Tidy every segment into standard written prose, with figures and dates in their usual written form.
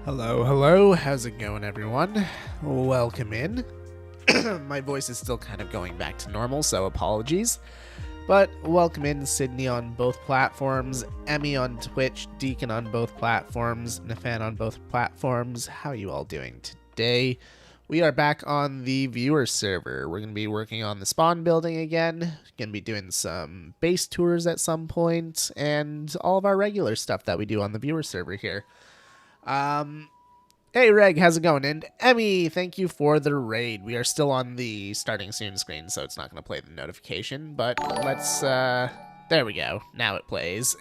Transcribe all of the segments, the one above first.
Hello, hello. How's it going, everyone? Welcome in. My voice is still kind of going back to normal, so apologies. But welcome in, Sydney on both platforms, Emmy on Twitch, Deacon on both platforms, Nafan on both platforms. How are you all doing today? We are back on the viewer server. We're going to be working on the spawn building again. Going to be doing some base tours at some point, and all of our regular stuff that we do on the viewer server here. Hey Reg, how's it going? And Emmy, thank you for the raid. We are still on the starting soon screen, so it's not going to play the notification, but let's, there we go. Now it plays.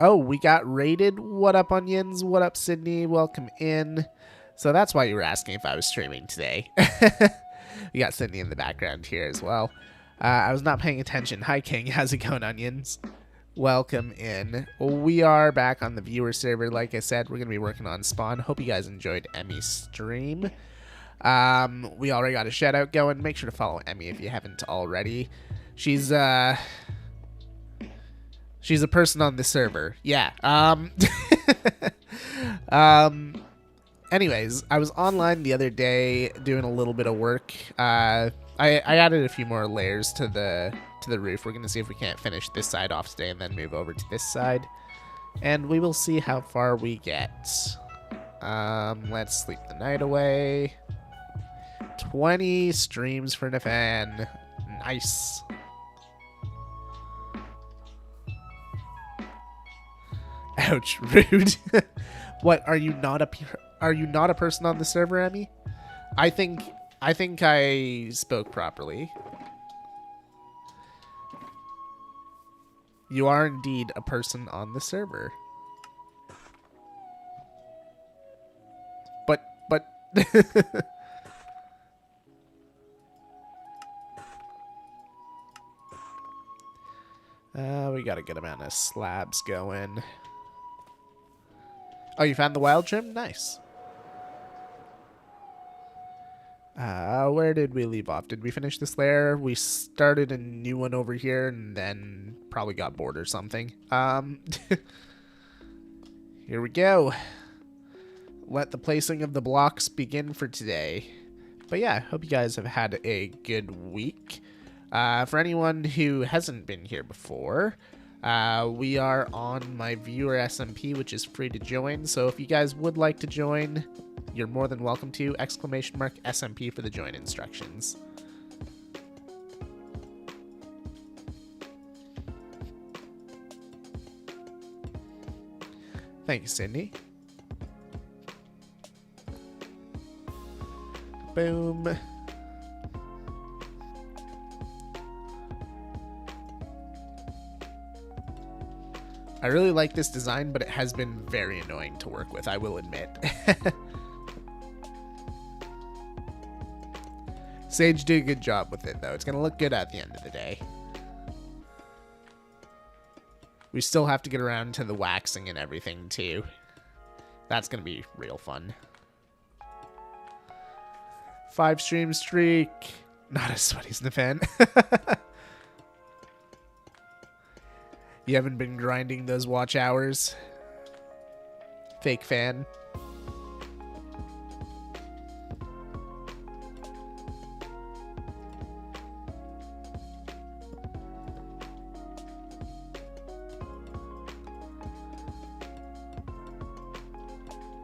Oh, we got raided. What up, Onions? What up, Sydney? Welcome in. So that's why you were asking if I was streaming today. We got Sydney in the background here as well. I was not paying attention. Hi, King. How's it going, Onions? Welcome in. We are back on the viewer server. Like I said, we're going to be working on spawn. Hope you guys enjoyed Emmy's stream. We already got a shout out going. Make sure to follow Emmy if you haven't already. She's a person on the server. Yeah. Anyways, I was online the other day doing a little bit of work. I added a few more layers to the roof. We're going to see if we can't finish this side off today and then move over to this side. And we will see how far we get. Let's sleep the night away. 20 streams for Nafan. Nice. Ouch, rude. What, are you not a person on the server, Emmy? I think I spoke properly. You are indeed a person on the server. But we got a good amount of slabs going. Oh, you found the wild trim? Nice. Where did we leave off? Did we finish this layer? We started a new one over here and then probably got bored or something. Here we go. Let the placing of the blocks begin for today. But yeah, hope you guys have had a good week. For anyone who hasn't been here before, we are on my viewer SMP, which is free to join. So if you guys would like to join, you're more than welcome to. ! SMP for the join instructions. Thank you, Sydney. Boom. I really like this design, but it has been very annoying to work with, I will admit. Sage did a good job with it, though. It's going to look good at the end of the day. We still have to get around to the waxing and everything, too. That's going to be real fun. 5 stream streak. Not as sweaty as Nafan. You haven't been grinding those watch hours? Fake fan.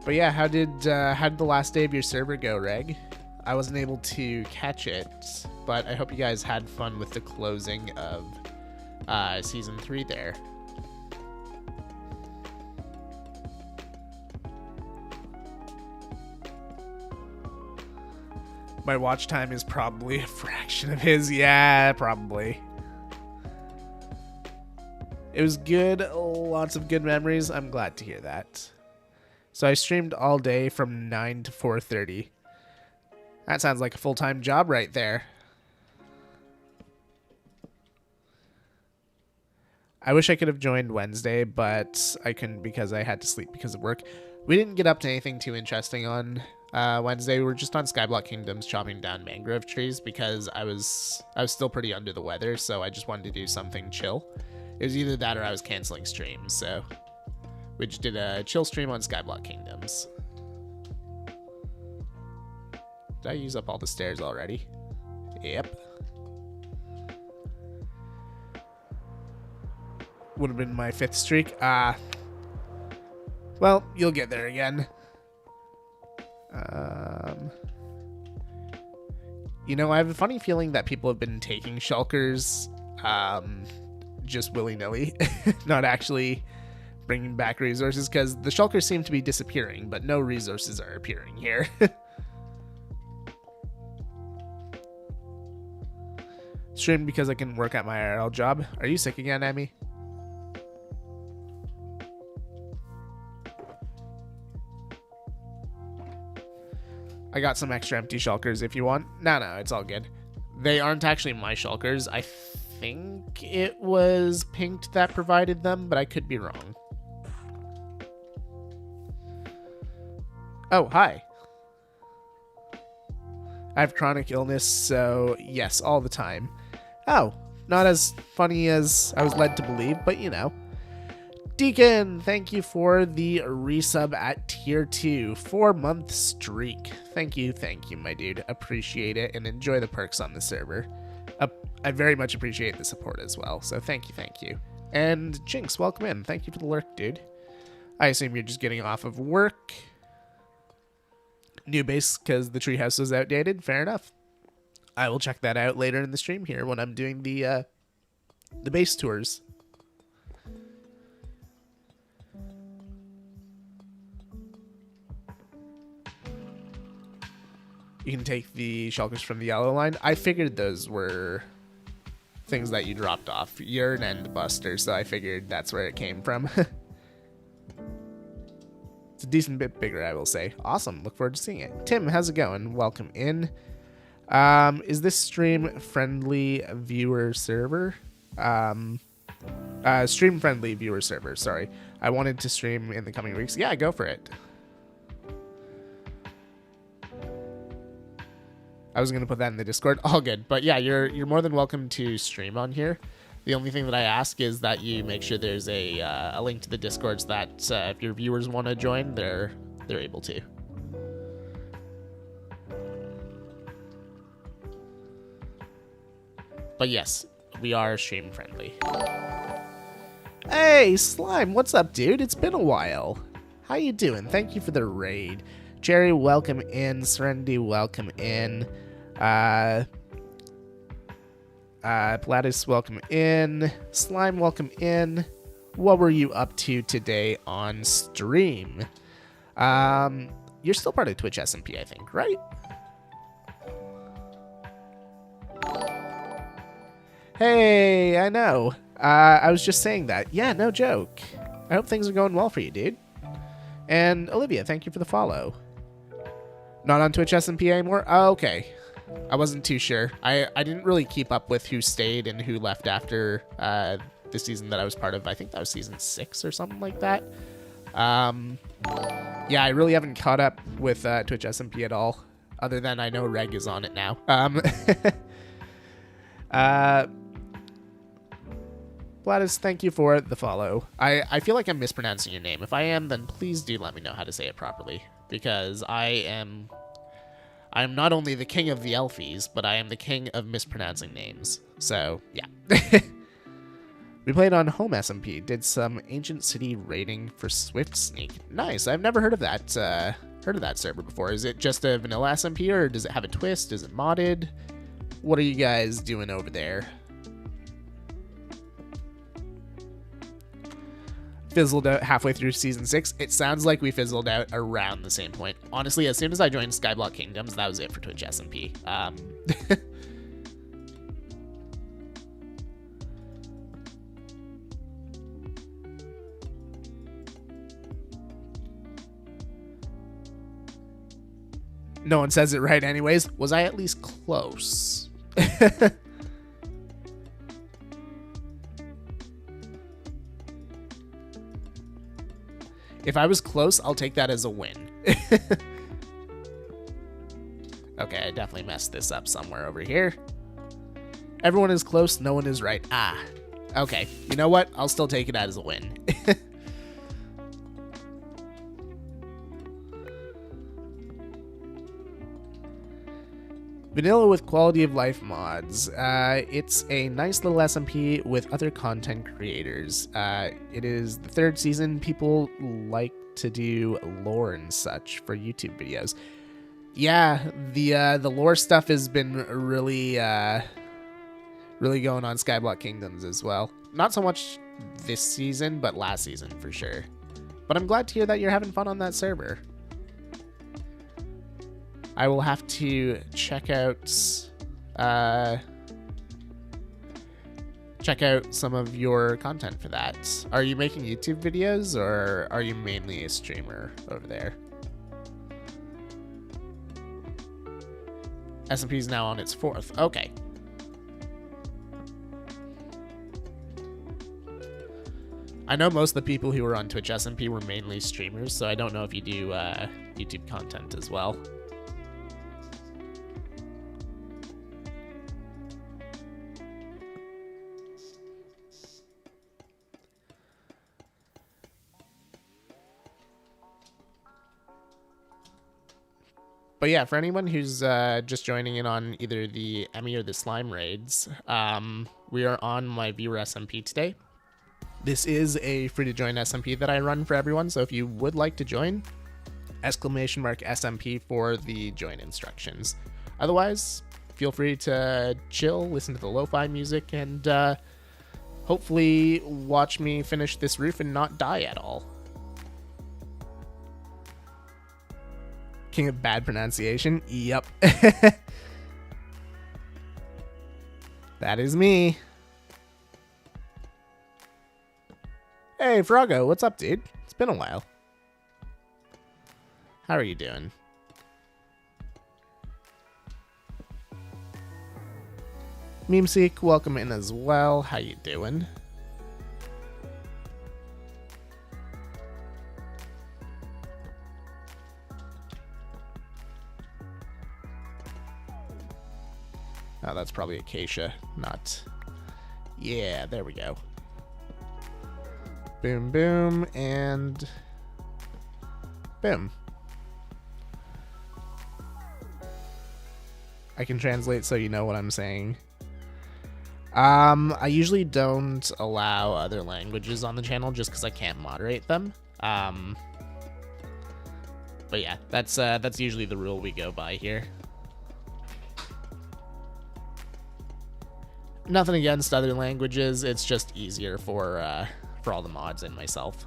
But yeah, how did the last day of your server go, Reg? I wasn't able to catch it, but I hope you guys had fun with the closing of Season 3 there. My watch time is probably a fraction of his. Yeah, probably. It was good. Lots of good memories. I'm glad to hear that. So I streamed all day from 9 to 4:30. That sounds like a full-time job right there. I wish I could have joined Wednesday, but I couldn't because I had to sleep because of work. We didn't get up to anything too interesting on Wednesday. We were just on Skyblock Kingdoms chopping down mangrove trees because I was still pretty under the weather, so I just wanted to do something chill. It was either that or I was canceling streams, so which did a chill stream on Skyblock Kingdoms. Did I use up all the stairs already? Yep. Would have been my 5th streak. Well, you'll get there again. You know, I have a funny feeling that people have been taking shulkers just willy-nilly, not actually bringing back resources, because the shulkers seem to be disappearing, but no resources are appearing here. Stream because I can work at my IRL job. Are you sick again, Emmy? I got some extra empty shulkers if you want. No, it's all good. They aren't actually my shulkers. I think it was Pinked that provided them, but I could be wrong. Oh, hi. I have chronic illness, so yes, all the time. Oh, not as funny as I was led to believe, but you know. Deacon, thank you for the resub at tier 2, 4-month streak. Thank you, my dude. Appreciate it and enjoy the perks on the server. I very much appreciate the support as well, so thank you. And Jinx, welcome in. Thank you for the lurk, dude. I assume you're just getting off of work. New base because the treehouse was outdated. Fair enough. I will check that out later in the stream here when I'm doing the base tours. You can take the shulkers from the yellow line. I figured those were things that you dropped off. You're an end buster, so I figured that's where it came from. It's a decent bit bigger, I will say. Awesome. Look forward to seeing it. Tim, how's it going? Welcome in. Is this stream friendly viewer server? Stream friendly viewer server, sorry. I wanted to stream in the coming weeks. Yeah, go for it. I was going to put that in the Discord. All good. But yeah, you're more than welcome to stream on here. The only thing that I ask is that you make sure there's a link to the Discord so that if your viewers want to join, they're able to. But yes, we are stream friendly. Hey, Slime, what's up, dude? It's been a while. How you doing? Thank you for the raid. Jerry, welcome in. Serenity, welcome in. Pilatus, welcome in. Slime, welcome in. What were you up to today on stream? You're still part of Twitch SMP, I think, right? Hey, I know. I was just saying that. Yeah, no joke. I hope things are going well for you, dude. And Olivia, thank you for the follow. Not on Twitch SMP anymore? Oh, okay. I wasn't too sure. I didn't really keep up with who stayed and who left after the season that I was part of. I think that was season 6 or something like that. Yeah, I really haven't caught up with Twitch SMP at all, other than I know Reg is on it now. Gladys, thank you for the follow. I feel like I'm mispronouncing your name. If I am, then please do let me know how to say it properly, because I'm not only the king of the Elfies, but I am the king of mispronouncing names. So, yeah. We played on Home SMP, did some Ancient City raiding for Swift Sneak. Nice, I've never heard of that server before. Is it just a vanilla SMP, or does it have a twist? Is it modded? What are you guys doing over there? Fizzled out halfway through season 6. It sounds like we fizzled out around the same point. Honestly, as soon as I joined Skyblock Kingdoms, that was it for Twitch SMP. No one says it right anyways. Was I at least close? If I was close, I'll take that as a win. Okay, I definitely messed this up somewhere over here. Everyone is close, no one is right. Ah, okay. You know what? I'll still take it as a win. Vanilla with quality of life mods. It's a nice little SMP with other content creators. It is the 3rd season. People like to do lore and such for YouTube videos. Yeah, the lore stuff has been really really going on Skyblock Kingdoms as well. Not so much this season, but last season for sure. But I'm glad to hear that you're having fun on that server. I will have to check out some of your content for that. Are you making YouTube videos, or are you mainly a streamer over there? SMP is now on its 4th. Okay. I know most of the people who were on Twitch SMP were mainly streamers, so I don't know if you do YouTube content as well. But yeah, for anyone who's just joining in on either the Emmy or the Slime raids, we are on my viewer SMP today. This is a free-to-join SMP that I run for everyone, so if you would like to join, !SMP for the join instructions. Otherwise, feel free to chill, listen to the lo-fi music, and hopefully watch me finish this roof and not die at all. King of bad pronunciation? Yep. That is me. Hey, Froggo, what's up, dude? It's been a while. How are you doing? Memeseek, welcome in as well. How you doing? Oh, that's probably Acacia, not... Yeah, there we go. Boom, boom, and... boom. I can translate so you know what I'm saying. I usually don't allow other languages on the channel just because I can't moderate them. But yeah, that's usually the rule we go by here. Nothing against other languages, it's just easier for all the mods and myself.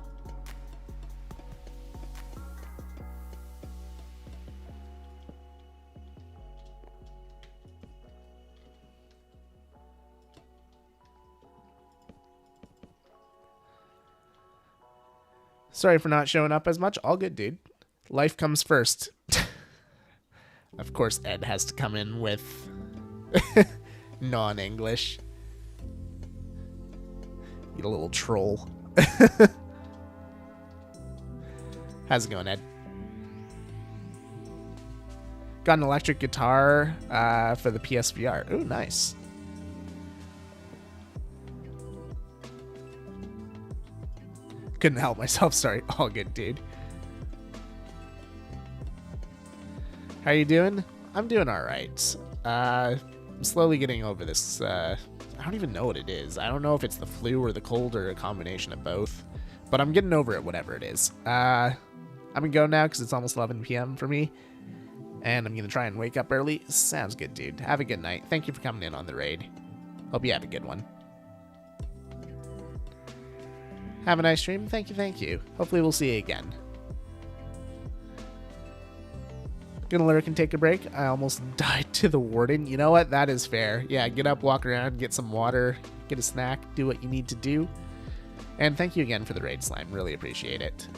Sorry for not showing up as much. All good, dude. Life comes first. Of course, Ed has to come in with non-English. You little troll. How's it going, Ed? Got an electric guitar for the PSVR. Ooh, nice. Couldn't help myself, sorry. All good, dude. How you doing? I'm doing alright. I'm slowly getting over this. I don't even know what it is. I don't know if it's the flu or the cold or a combination of both. But I'm getting over it, whatever it is. I'm gonna go now because it's almost 11 p.m. for me. And I'm gonna try and wake up early. Sounds good, dude. Have a good night. Thank you for coming in on the raid. Hope you have a good one. Have a nice stream. Thank you, thank you. Hopefully we'll see you again. Gonna lurk and take a break. I almost died to the warden. You know what? That is fair. Yeah, get up, walk around, get some water, get a snack, do what you need to do. And thank you again for the raid, Slime. Really appreciate it.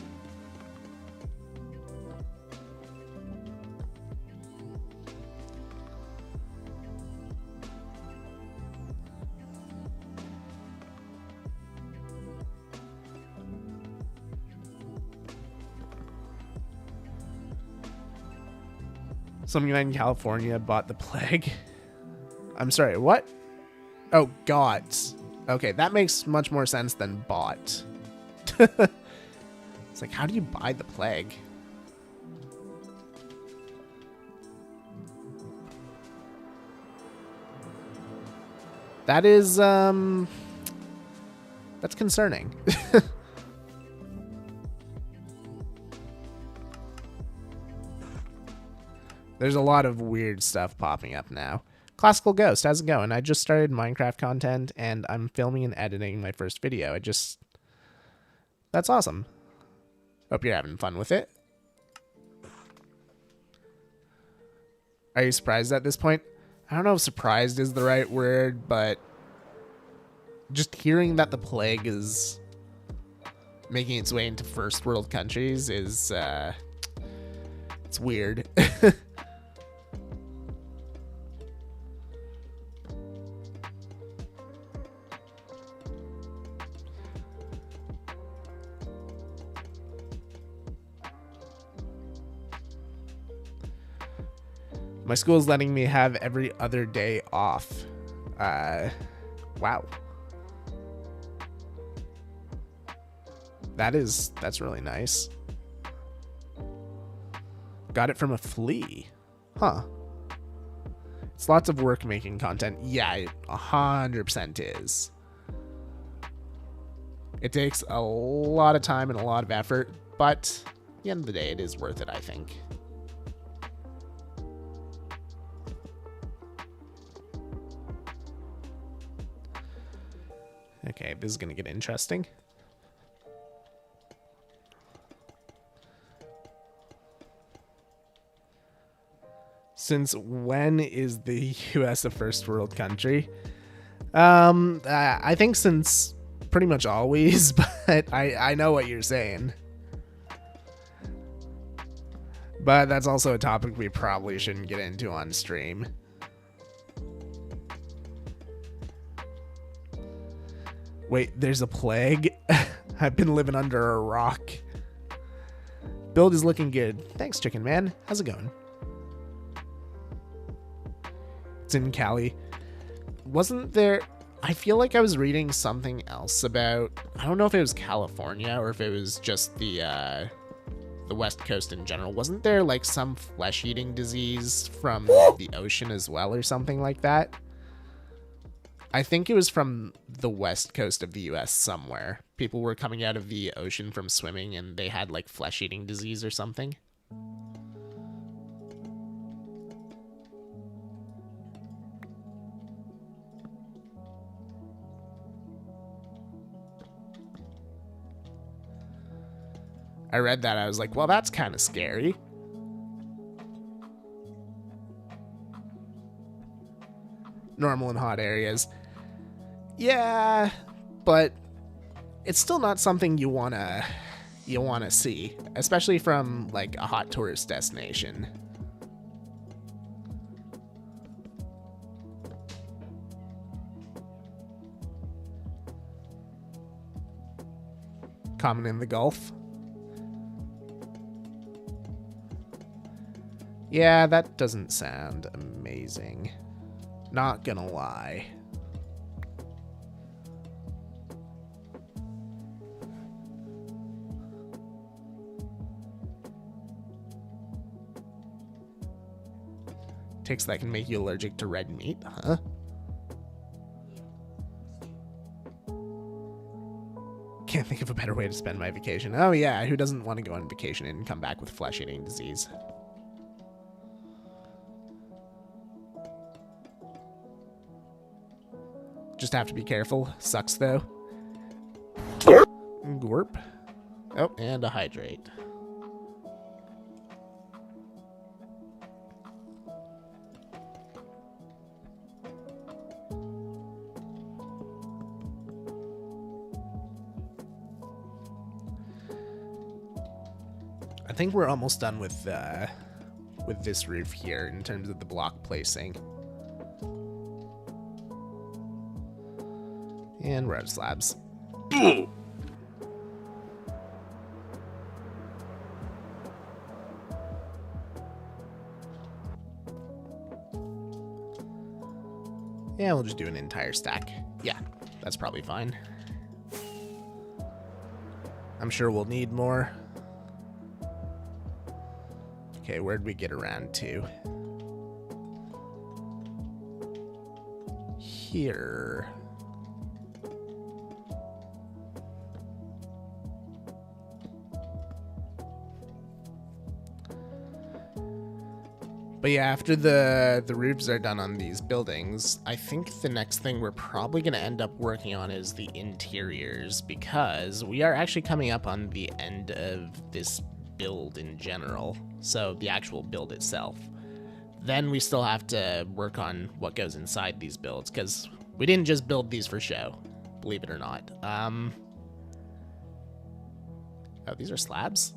Some guy in California bought the plague. I'm sorry, what? Oh, got. Okay, that makes much more sense than bought. It's like, how do you buy the plague? That is, that's concerning. There's a lot of weird stuff popping up now. Classical Ghost, how's it going? I just started Minecraft content, and I'm filming and editing my first video. That's awesome. Hope you're having fun with it. Are you surprised at this point? I don't know if surprised is the right word, but just hearing that the plague is making its way into first world countries is, it's weird. My school is letting me have every other day off. Wow. That's really nice. Got it from a flea. Huh. It's lots of work making content. Yeah, it 100% is. It takes a lot of time and a lot of effort, but at the end of the day, it is worth it, I think. Okay, this is going to get interesting. Since when is the US a first world country? I think since pretty much always, but I know what you're saying. But that's also a topic we probably shouldn't get into on stream. Wait, there's a plague? I've been living under a rock. Build is looking good. Thanks, Chicken Man. How's it going? It's in Cali. Wasn't there... I feel like I was reading something else about... I don't know if it was California or if it was just the West Coast in general. Wasn't there like some flesh-eating disease from the ocean as well or something like that? I think it was from the west coast of the US somewhere. People were coming out of the ocean from swimming and they had like flesh-eating disease or something. I read that. I was like, well, that's kind of scary. Normal in hot areas. Yeah, but it's still not something you wanna see, especially from like a hot tourist destination. Common in the Gulf. Yeah, that doesn't sound amazing. Not gonna lie. Ticks that can make you allergic to red meat, huh? Can't think of a better way to spend my vacation. Oh yeah, who doesn't want to go on vacation and come back with flesh-eating disease? Just have to be careful. Sucks though. Gorp. Oh, and a hydrate. I think we're almost done with this roof here in terms of the block placing. And we're out of slabs. Yeah, we'll just do an entire stack. Yeah, that's probably fine. I'm sure we'll need more. Okay, where'd we get around to? here? But yeah, after the roofs are done on these buildings, I think the next thing we're probably going to end up working on is the interiors, because we are actually coming up on the end of this build in general, so the actual build itself. Then we still have to work on what goes inside these builds, because we didn't just build these for show, believe it or not. Oh, these are slabs?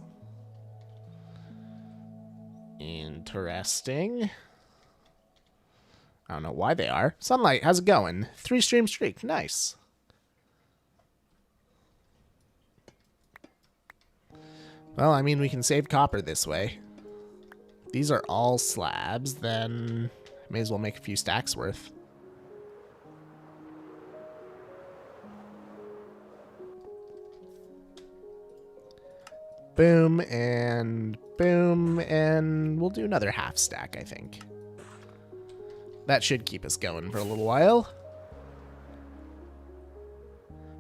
Interesting. I don't know why they are. Sunlight, how's it going? 3-stream streak, nice. Well, I mean, we can save copper this way. These are all slabs, then may as well make a few stacks worth. Boom, and we'll do another half stack, I think. That should keep us going for a little while.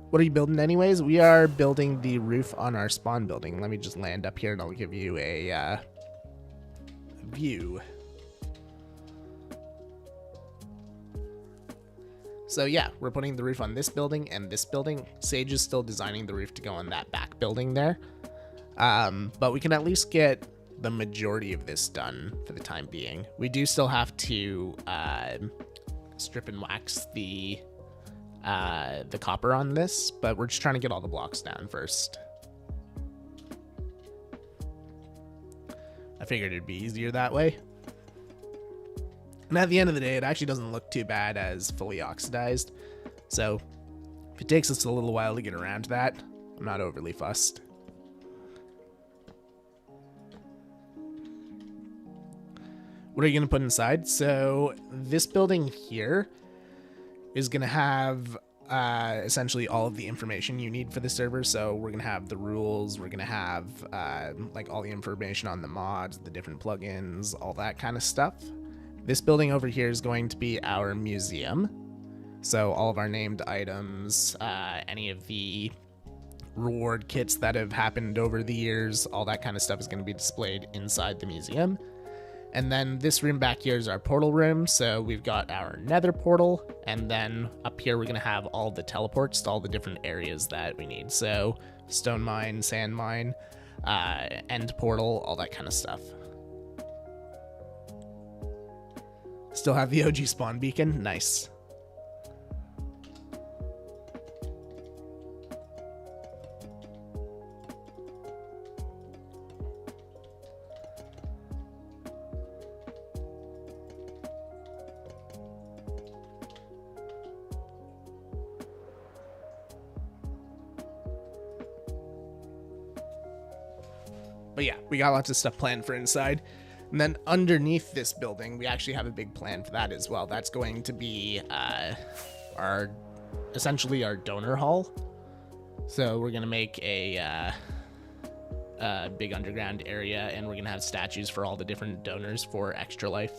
What are you building anyways? We are building the roof on our spawn building. Let me just land up here and I'll give you a view. So yeah, we're putting the roof on this building and this building. Sage is still designing the roof to go on that back building there. But we can at least get the majority of this done for the time being. We do still have to strip and wax the copper on this, but we're just trying to get all the blocks down first. I figured it'd be easier that way. And at the end of the day, it actually doesn't look too bad as fully oxidized. So if it takes us a little while to get around to that, I'm not overly fussed. What are you going to put inside? So this building here is going to have essentially all of the information you need for the server. So we're going to have the rules. We're going to have like all the information on the mods, the different plugins, all that kind of stuff. This building over here is going to be our museum. So all of our named items, any of the reward kits that have happened over the years, all that kind of stuff is going to be displayed inside the museum. And then this room back here is our portal room. So we've got our nether portal. And then up here, we're going to have all the teleports to all the different areas that we need. So stone mine, sand mine, end portal, all that kind of stuff. Still have the OG spawn beacon. Nice. But yeah, we got lots of stuff planned for inside. And then underneath this building, we actually have a big plan for that as well. That's going to be essentially our donor hall. So we're going to make a big underground area, and we're going to have statues for all the different donors for Extra Life.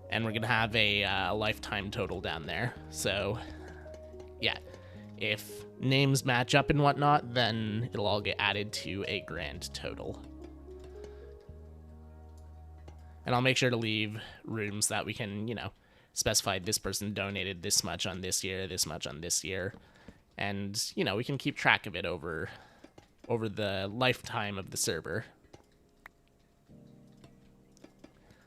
And we're going to have a lifetime total down there. So yeah, if names match up and whatnot, then it'll all get added to a grand total. And I'll make sure to leave rooms that we can, you know, specify this person donated this much on this year, this much on this year. And, you know, we can keep track of it over the lifetime of the server.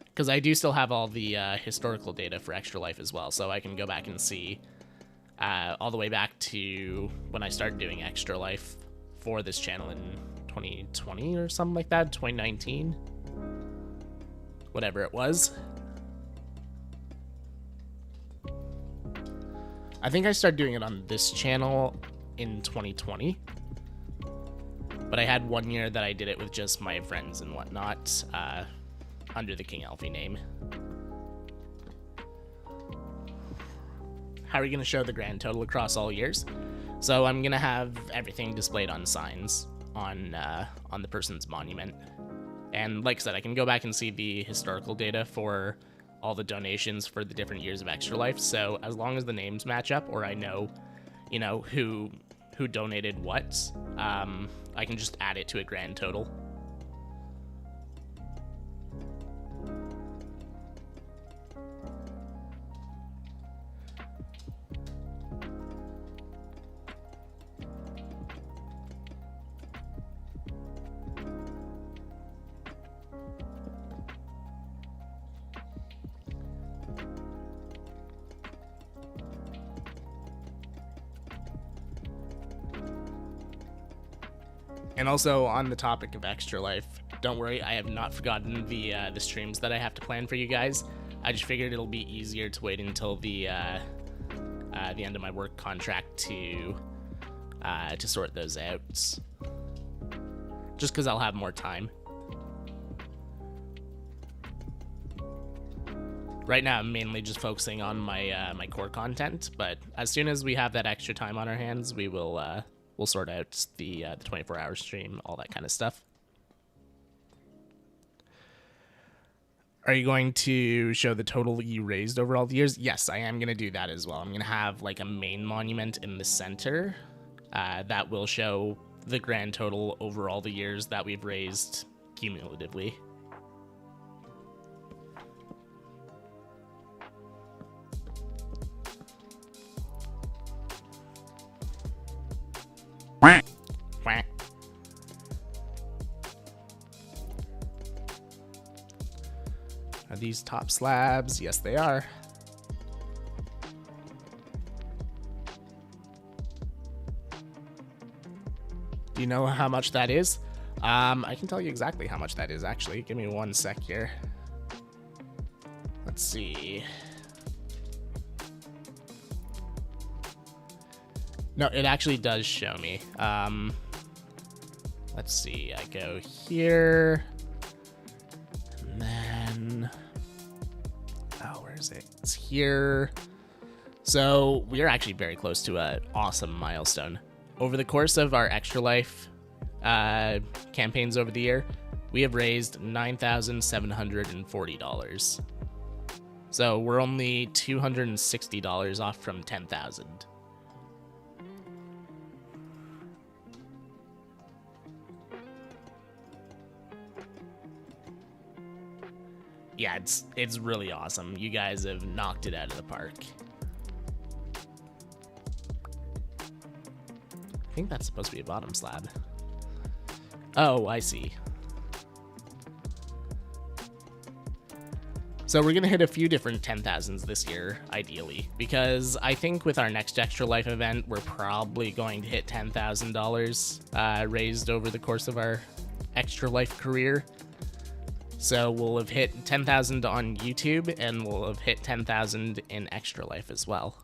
Because I do still have all the historical data for Extra Life as well, so I can go back and see all the way back to when I started doing Extra Life for this channel in 2020 or something like that, 2019. Whatever it was. I think I started doing it on this channel in 2020. But I had 1 year that I did it with just my friends and whatnot, under the King Alfie name. How are you going to show the grand total across all years? So I'm going to have everything displayed on signs on the person's monument. And like I said, I can go back and see the historical data for all the donations for the different years of Extra Life. So as long as the names match up, or I know, you know, who donated what, I can just add it to a grand total. And also, on the topic of Extra Life, don't worry, I have not forgotten the streams that I have to plan for you guys. I just figured it'll be easier to wait until the end of my work contract to sort those out. Just because I'll have more time. Right now, I'm mainly just focusing on my my core content, but as soon as we have that extra time on our hands, we will we'll sort out the 24-hour stream, all that kind of stuff. Are you going to show the total you raised over all the years? Yes, I am going to do that as well. I'm going to have like a main monument in the center that will show the grand total over all the years that we've raised cumulatively. Are these top slabs? Yes, they are. Do you know how much that is? I can tell you exactly how much that is, actually. Give me 1 sec here. Let's see. No, it actually does show me. Let's see. I go here. And then... oh, where is it? It's here. So we're actually very close to an awesome milestone. Over the course of our Extra Life campaigns over the year, we have raised $9,740. So we're only $260 off from $10,000. Yeah, it's really awesome. You guys have knocked it out of the park. I think that's supposed to be a bottom slab. Oh, I see. So we're gonna hit a few different 10,000s this year, ideally, because I think with our next Extra Life event, we're probably going to hit $10,000 raised over the course of our Extra Life career. So we'll have hit 10,000 on YouTube, and we'll have hit 10,000 in Extra Life as well.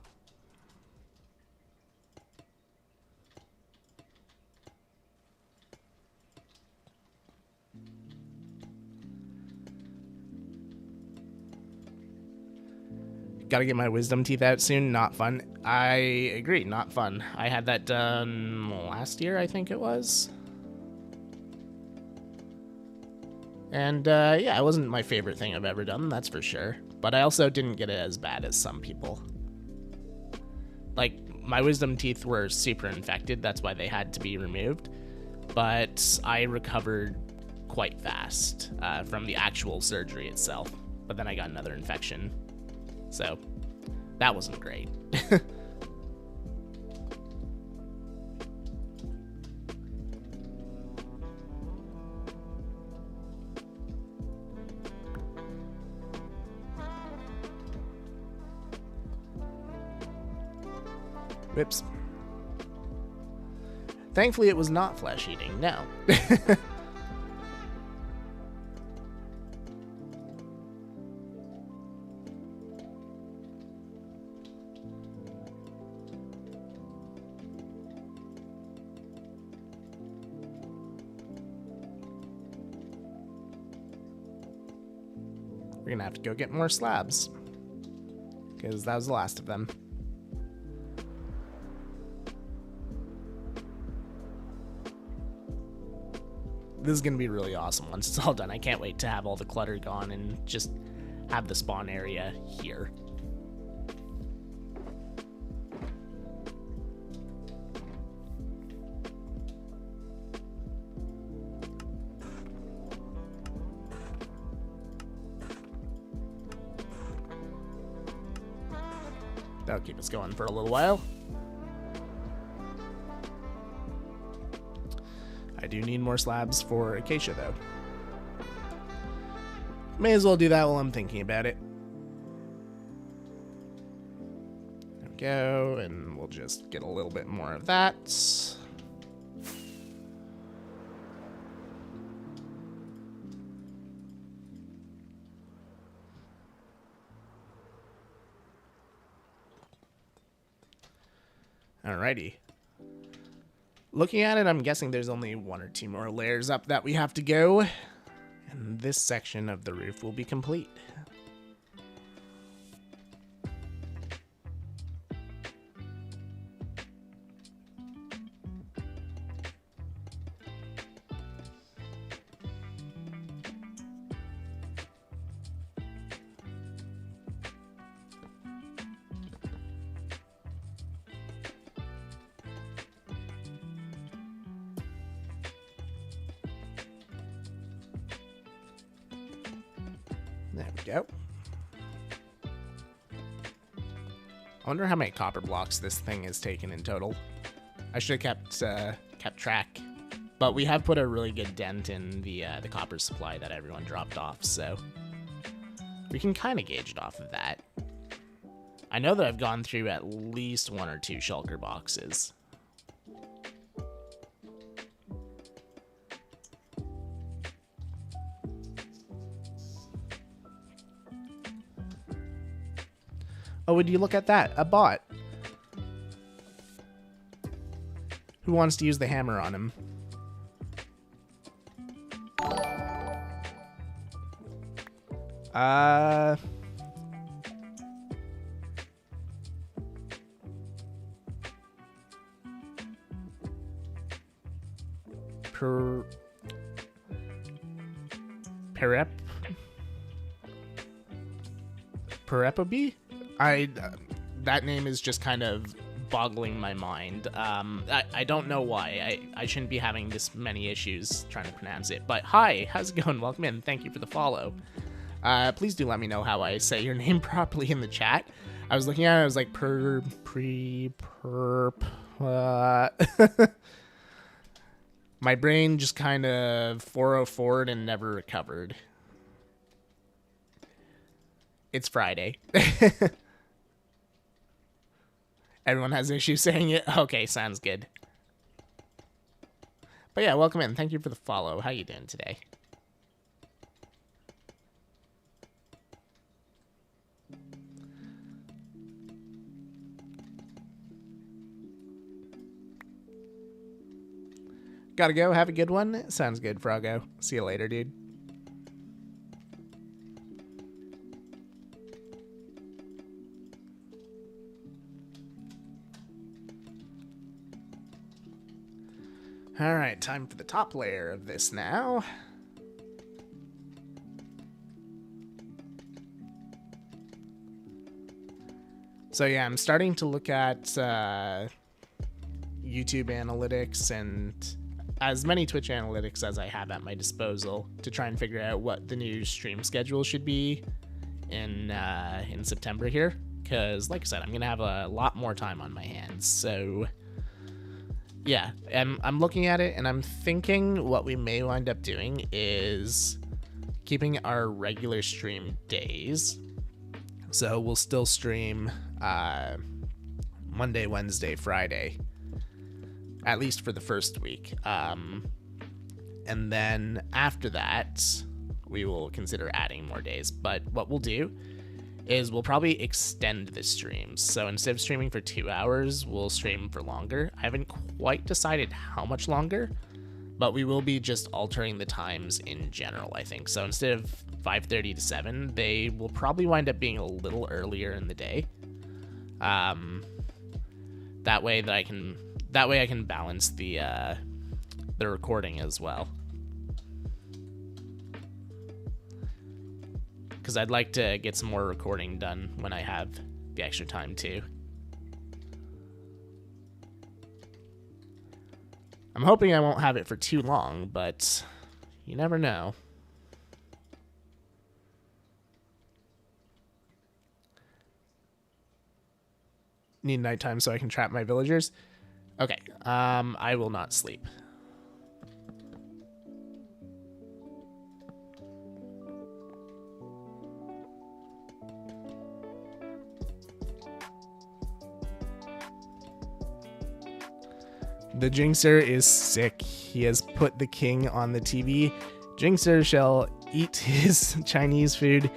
Gotta get my wisdom teeth out soon. Not fun. I agree, not fun. I had that done last year, I think it was. And yeah, it wasn't my favorite thing I've ever done, that's for sure. But I also didn't get it as bad as some people. Like, my wisdom teeth were super infected, that's why they had to be removed. But I recovered quite fast from the actual surgery itself. But then I got another infection. So, that wasn't great. Whoops. Thankfully, it was not flesh-eating, no. We're gonna have to go get more slabs, because that was the last of them. This is gonna be really awesome once it's all done. I can't wait to have all the clutter gone and just have the spawn area here. That'll keep us going for a little while. I do need more slabs for acacia, though. May as well do that while I'm thinking about it. There we go, and we'll just get a little bit more of that. Alrighty. Looking at it, I'm guessing there's only 1 or 2 more layers up that we have to go, and this section of the roof will be complete. There we go. I wonder how many copper blocks this thing has taken in total. I should have kept track, but we have put a really good dent in the copper supply that everyone dropped off, so we can kind of gauge it off of that. I know that I've gone through at least 1 or 2 shulker boxes. Oh, would you look at that? A bot. Who wants to use the hammer on him? Perepobi? That name is just kind of boggling my mind. I don't know why. I shouldn't be having this many issues trying to pronounce it. But hi, how's it going? Welcome in. Thank you for the follow. Please do let me know how I say your name properly in the chat. I was looking at it, I was like, my brain just kind of 404'd and never recovered. It's Friday. Everyone has issues saying it? Okay, sounds good. But yeah, welcome in. Thank you for the follow. How you doing today? Gotta go. Have a good one. Sounds good, Froggo. See you later, dude. All right, time for the top layer of this now. So yeah, I'm starting to look at YouTube analytics and as many Twitch analytics as I have at my disposal to try and figure out what the new stream schedule should be in September here. Because, like I said, I'm going to have a lot more time on my hands. So yeah, I'm looking at it and I'm thinking what we may wind up doing is keeping our regular stream days. So we'll still stream Monday, Wednesday, Friday, at least for the first week. And then after that, we will consider adding more days. But what we'll do is we'll probably extend the streams. So instead of streaming for 2 hours, we'll stream for longer. I haven't quite decided how much longer, but we will be just altering the times in general, I think. So instead of 5:30 to 7, they will probably wind up being a little earlier in the day. That way I can balance the recording as well. because I'd like to get some more recording done when I have the extra time too. I'm hoping I won't have it for too long, but you never know. Need nighttime so I can trap my villagers? Okay, I will not sleep. The Jinxer is sick. He has put the king on the TV. Jinxer shall eat his Chinese food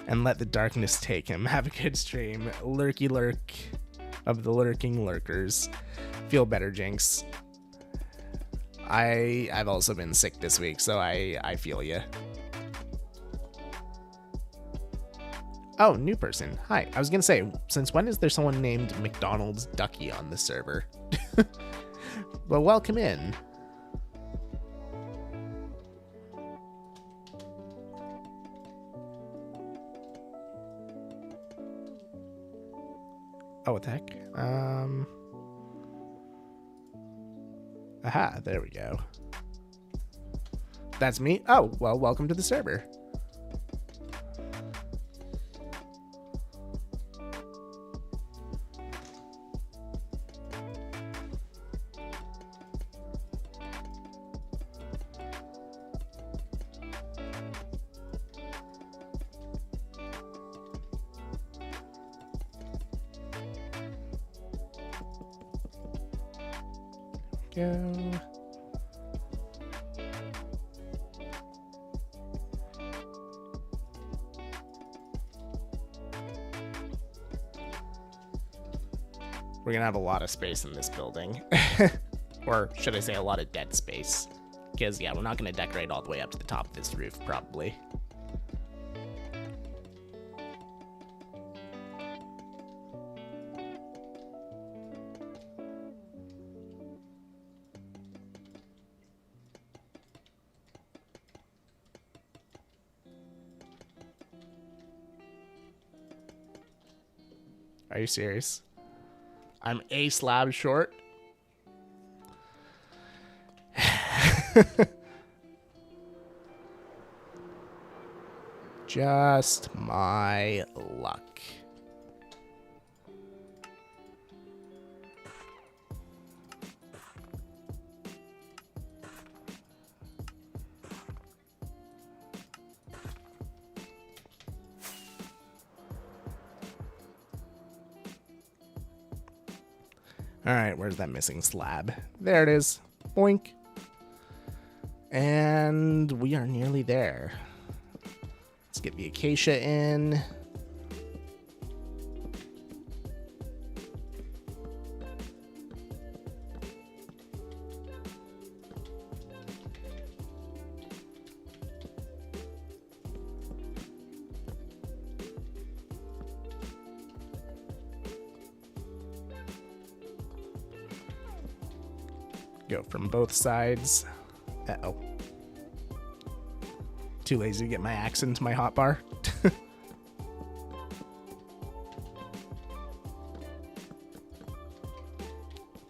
and let the darkness take him. Have a good stream. Lurky lurk of the lurking lurkers. Feel better, Jinx. I've also been sick this week, so I feel ya. Oh, new person. Hi. I was gonna say, since when is there someone named McDonald's Ducky on the server? Well, welcome in. Oh, what the heck? Aha, there we go. That's me? Oh, well, welcome to the server. Go. We're gonna have a lot of space in this building. Or should I say a lot of dead space? Because, yeah, we're not gonna decorate all the way up to the top of this roof, probably. Are you serious? I'm a slab short. Just my luck. All right, where's that missing slab? There it is. Boink. And we are nearly there. Let's get the acacia in. Go from both sides. Uh-oh. Too lazy to get my axe into my hotbar.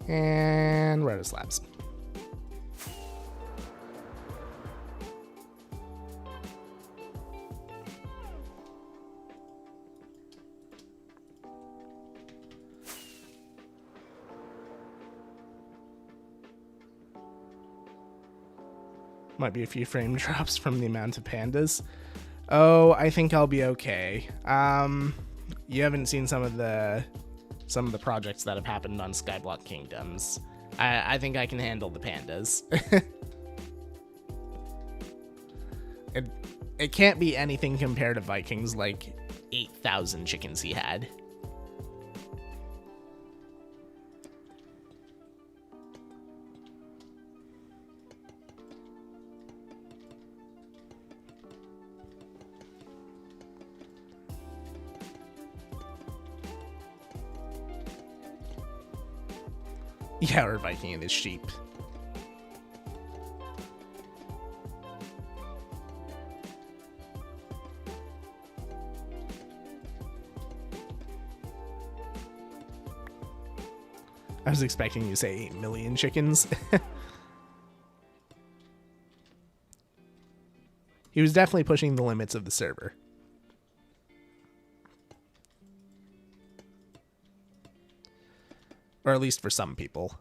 And we're out of slabs. Might be a few frame drops from the amount of pandas. Oh, I think I'll be okay. You haven't seen some of the projects that have happened on Skyblock Kingdoms. I think I can handle the pandas. It can't be anything compared to Vikings, like 8,000 chickens he had. Yeah, we're Viking and his sheep. I was expecting you to say 8 million chickens. He was definitely pushing the limits of the server. Or at least for some people.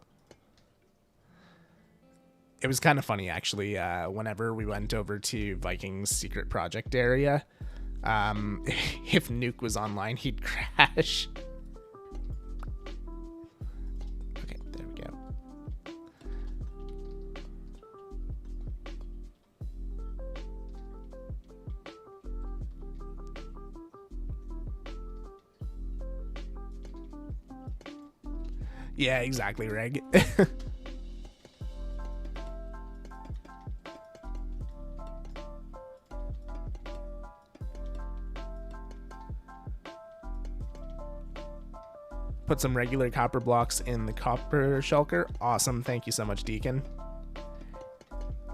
It was kind of funny, actually, whenever we went over to Viking's secret project area. If Nuke was online, he'd crash. Okay, there we go. Yeah, exactly, Reg. Put some regular copper blocks in the copper shulker. Awesome. Thank you so much, Deacon.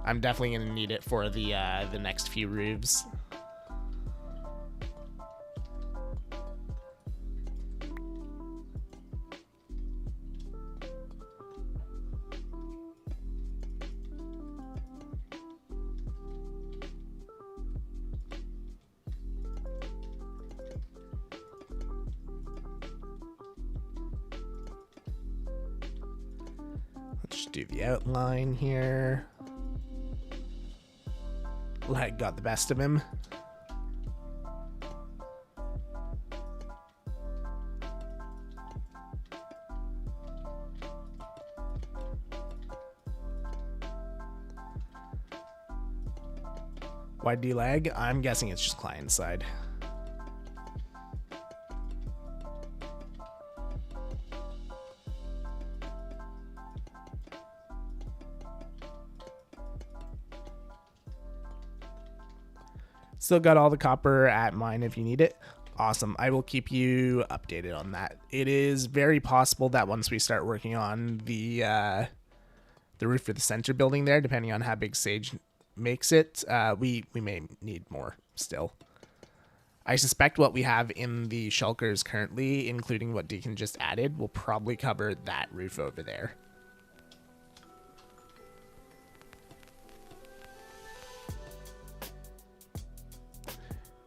I'm definitely going to need it for the next few roofs. Let's do the outline here. Lag got the best of him. Why do you lag? I'm guessing it's just client side. Still got all the copper at mine if you need it. Awesome. I will keep you updated on that. It is very possible that once we start working on the roof for the center building there, depending on how big Sage makes it, we may need more still. I suspect what we have in the shulkers currently, including what Deacon just added, will probably cover that roof over there.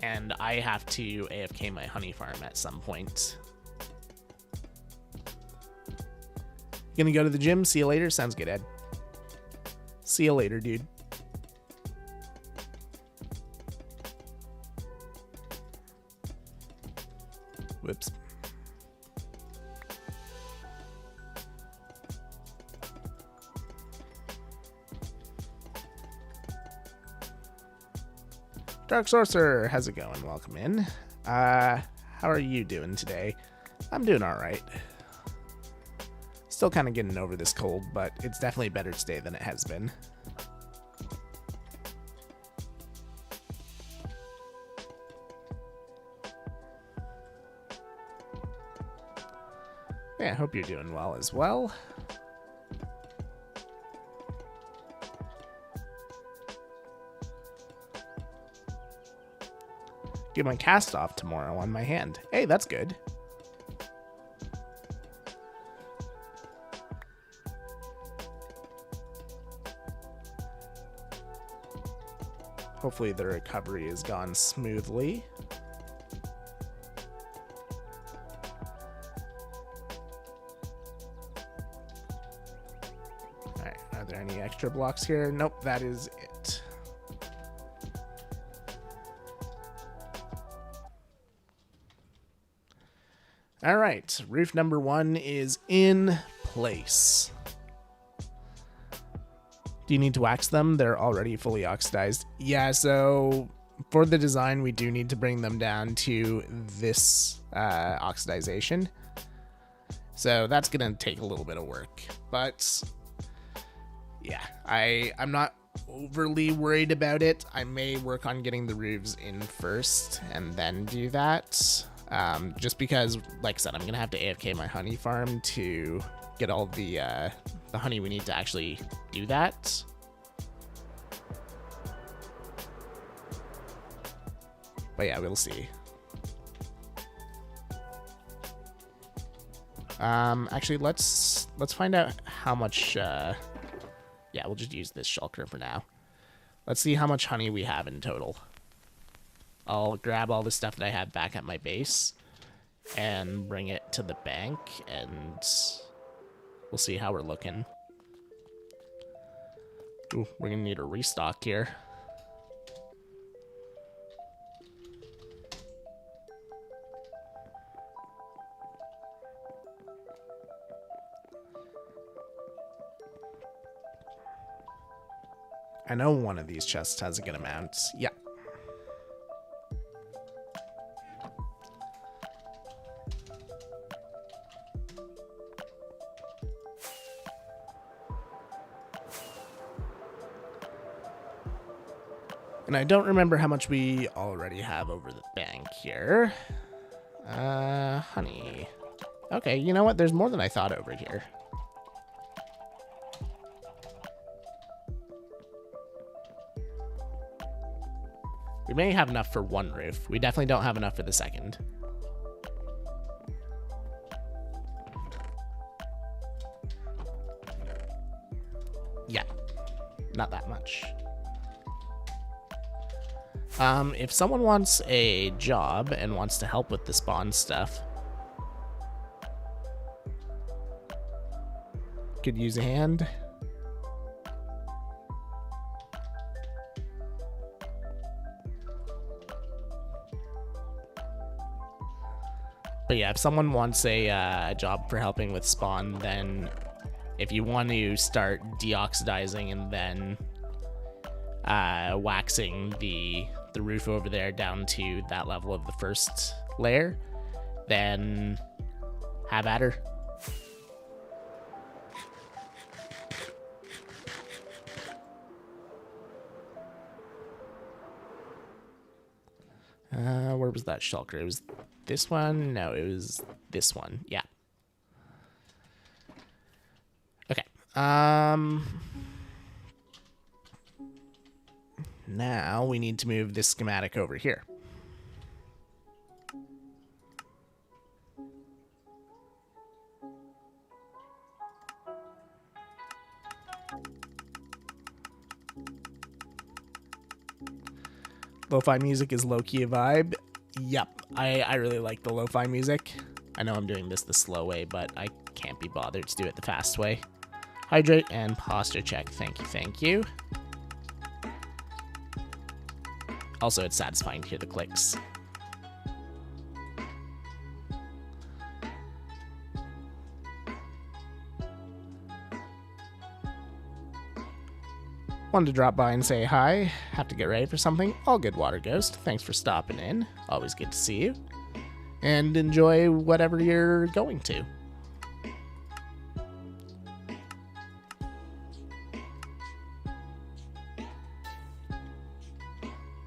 And I have to AFK my honey farm at some point. Gonna go to the gym. See you later. Sounds good, Ed. See you later, dude. Whoops. Dark Sorcerer, how's it going? Welcome in. How are you doing today? I'm doing all right. Still kind of getting over this cold, but it's definitely better today than it has been. Yeah, I hope you're doing well as well. Get my cast off tomorrow on my hand. Hey, that's good. Hopefully the recovery has gone smoothly. Alright, are there any extra blocks here? Nope, that is it. All right, roof number 1 is in place. Do you need to wax them? They're already fully oxidized. Yeah, so for the design, we do need to bring them down to this oxidization. So that's going to take a little bit of work. But yeah, I'm not overly worried about it. I may work on getting the roofs in first and then do that. Just because, like I said, I'm going to have to AFK my honey farm to get all the honey we need to actually do that. But yeah, we'll see. Actually, let's find out how much. Yeah, we'll just use this shulker for now. Let's see how much honey we have in total. I'll grab all the stuff that I have back at my base and bring it to the bank, and we'll see how we're looking. Ooh, we're gonna need a restock here. I know one of these chests has a good amount. Yeah. And I don't remember how much we already have over the bank here. Honey. Okay, you know what? There's more than I thought over here. We may have enough for one roof. We definitely don't have enough for the second. Yeah, not that much. If someone wants a job and wants to help with the spawn stuff, could use a hand. But yeah, if someone wants a job for helping with spawn, then if you want to start deoxidizing and then waxing the roof over there down to that level of the first layer, then have at her. Where was that shulker? It was this one? No, it was this one. Yeah. Okay. Now we need to move this schematic over here. Lo-fi music is low-key a vibe. Yep, I really like the lo-fi music. I know I'm doing this the slow way, but I can't be bothered to do it the fast way. Hydrate and posture check. Thank you, thank you. Also, it's satisfying to hear the clicks. Wanted to drop by and say hi. Have to get ready for something. All good, Water Ghost. Thanks for stopping in. Always good to see you. And enjoy whatever you're going to.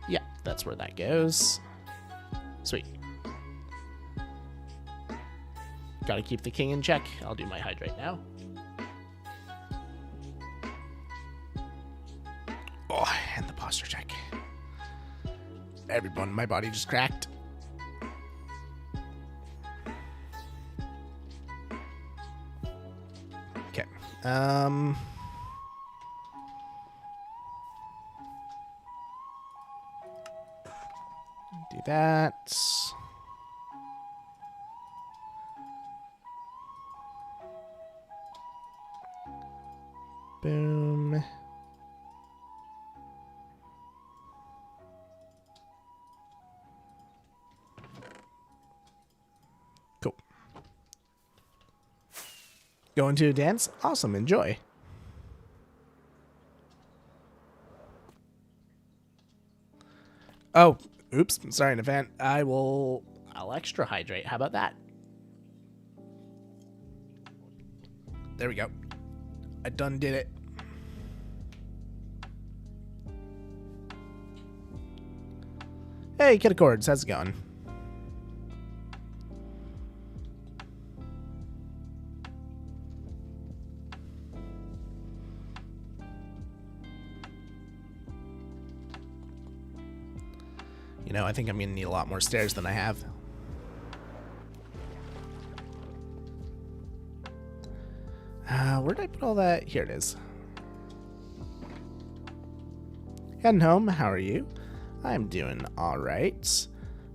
Yeah, that's where that goes. Sweet. Gotta keep the king in check. I'll do my hydrate now. Oh, and the posture check. Everyone, my body just cracked. Okay. Do that. Boom. Cool. Going to a dance? Awesome, enjoy. Oh, oops, sorry in advance. I'll extra hydrate. How about that? There we go. I done did it. Hey, Kid Accords, how's it going? You know, I think I'm gonna need a lot more stairs than I have. Where did I put all that? Here it is. Heading home, how are you? I'm doing alright.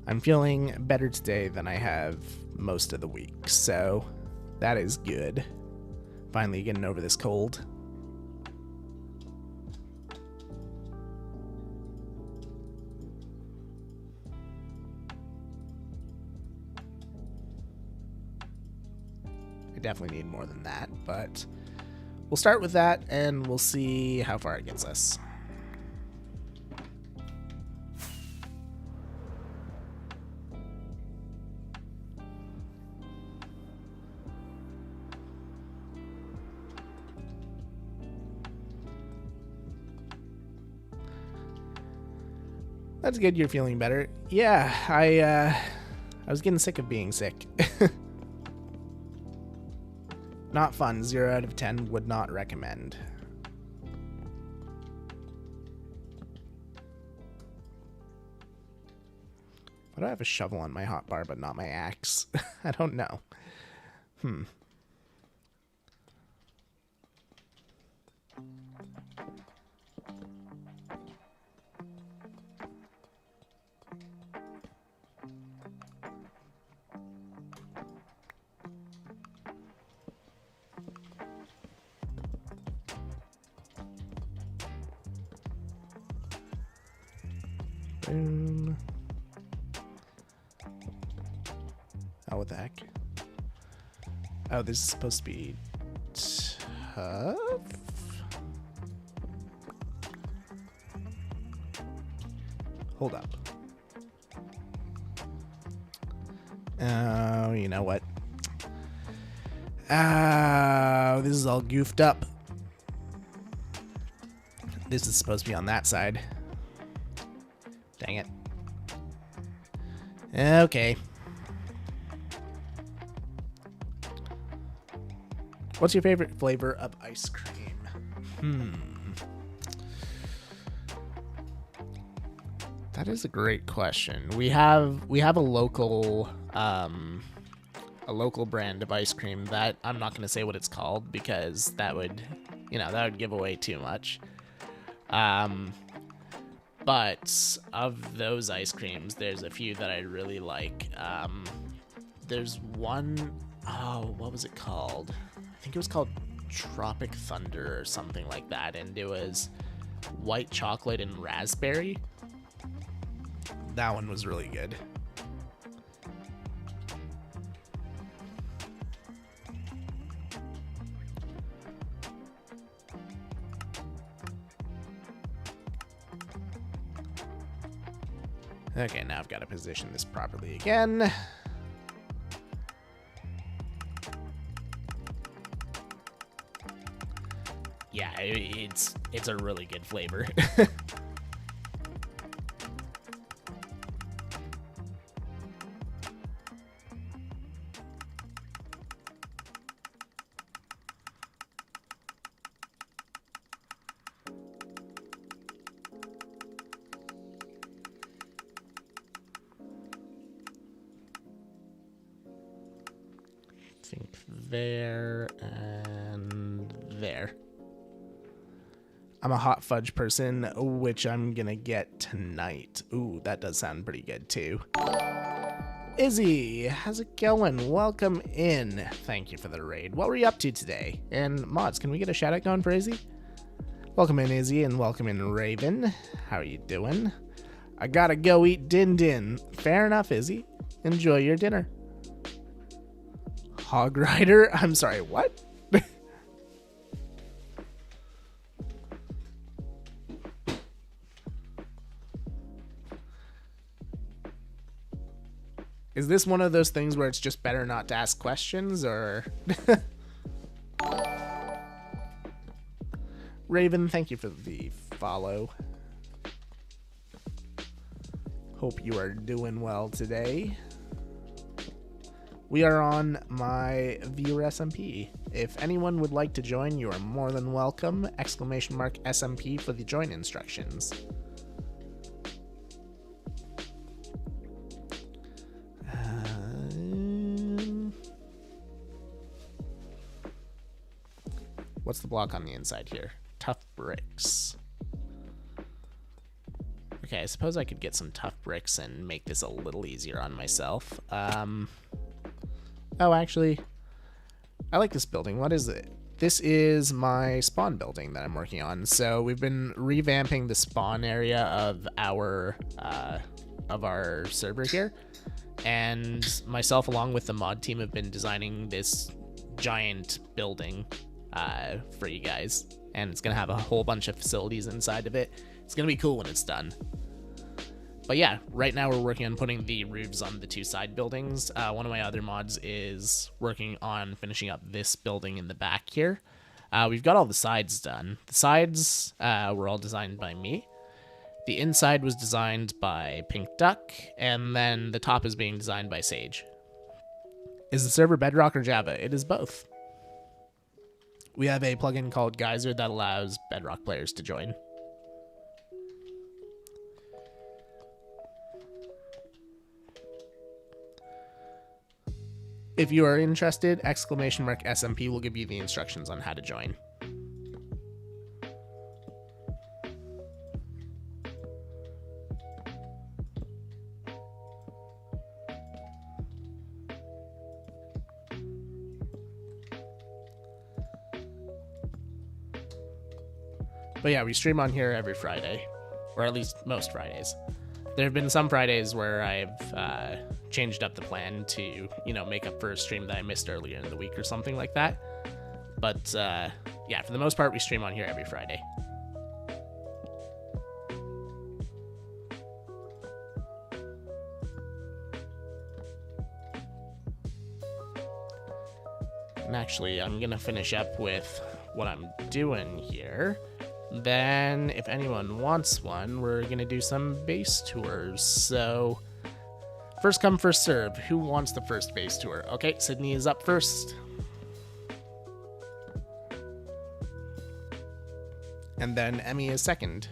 I'm feeling better today than I have most of the week, so that is good. Finally getting over this cold. I definitely need more than that, but we'll start with that and we'll see how far it gets us. That's good, you're feeling better. Yeah, I was getting sick of being sick. Not fun. 0 out of 10. Would not recommend. Why do I have a shovel on my hotbar but not my axe? I don't know. Boom. Oh, what the heck? Oh, this is supposed to be tough? Hold up. Oh, you know what? Oh, this is all goofed up. This is supposed to be on that side. Dang it. Okay. What's your favorite flavor of ice cream? That is a great question. We have a local brand of ice cream that I'm not going to say what it's called because that would give away too much. But of those ice creams, there's a few that I really like. There's one, what was it called? I think it was called Tropic Thunder or something like that, and it was white chocolate and raspberry. That one was really good. Okay, now I've got to position this properly again. Yeah, it's a really good flavor. Think there and there. I'm a hot fudge person, which I'm gonna get tonight. Ooh, that does sound pretty good too. Izzy, how's it going? Welcome in. Thank you for the raid. What were you up to today? And mods, can we get a shout out going for Izzy? Welcome in, Izzy, and welcome in, Raven. How are you doing? I gotta go eat din din. Fair enough, Izzy. Enjoy your dinner. Hog Rider? I'm sorry, what? Is this one of those things where it's just better not to ask questions, or... Raven, thank you for the follow. Hope you are doing well today. We are on my viewer SMP. If anyone would like to join, you are more than welcome. ! SMP for the join instructions. What's the block on the inside here? Tough bricks. Okay, I suppose I could get some tough bricks and make this a little easier on myself. Oh, actually, I like this building. What is it? This is my spawn building that I'm working on. So we've been revamping the spawn area of our server here, and myself along with the mod team have been designing this giant building for you guys, and it's gonna have a whole bunch of facilities inside of it. It's gonna be cool when it's done. But yeah, right now we're working on putting the roofs on the two side buildings. One of my other mods is working on finishing up this building in the back here. We've got all the sides done. The sides were all designed by me. The inside was designed by Pink Duck, and then the top is being designed by Sage. Is the server Bedrock or Java? It is both. We have a plugin called Geyser that allows Bedrock players to join. If you are interested, !SMP will give you the instructions on how to join. But yeah, we stream on here every Friday, or at least most Fridays. There have been some Fridays where I've changed up the plan to, you know, make up for a stream that I missed earlier in the week or something like that. But yeah, for the most part, we stream on here every Friday. And actually, I'm gonna finish up with what I'm doing here. Then, if anyone wants one, we're gonna do some base tours. So, first come, first serve. Who wants the first base tour? Okay, Sydney is up first. And then Emmy is second.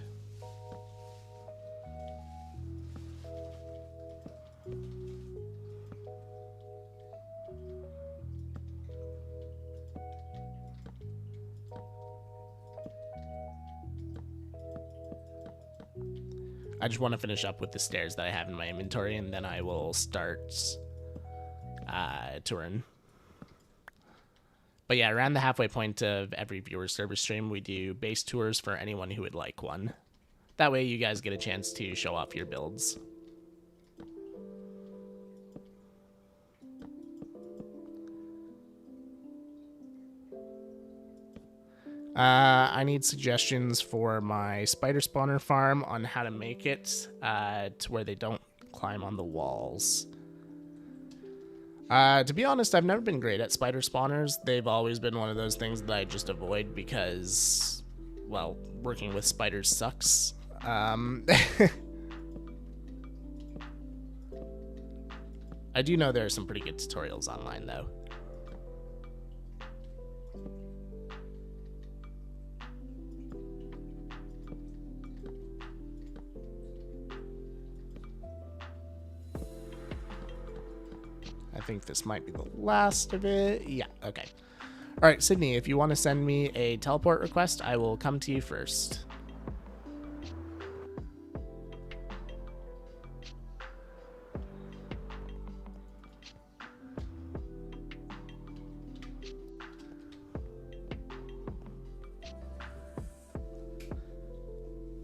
I just want to finish up with the stairs that I have in my inventory, and then I will start touring. But yeah, around the halfway point of every viewer server stream, we do base tours for anyone who would like one. That way you guys get a chance to show off your builds. I need suggestions for my spider spawner farm on how to make it to where they don't climb on the walls. To be honest, I've never been great at spider spawners. They've always been one of those things that I just avoid because, well, working with spiders sucks. I do know there are some pretty good tutorials online, though. I think this might be the last of it. Yeah, okay. All right, Sydney, if you want to send me a teleport request, I will come to you first.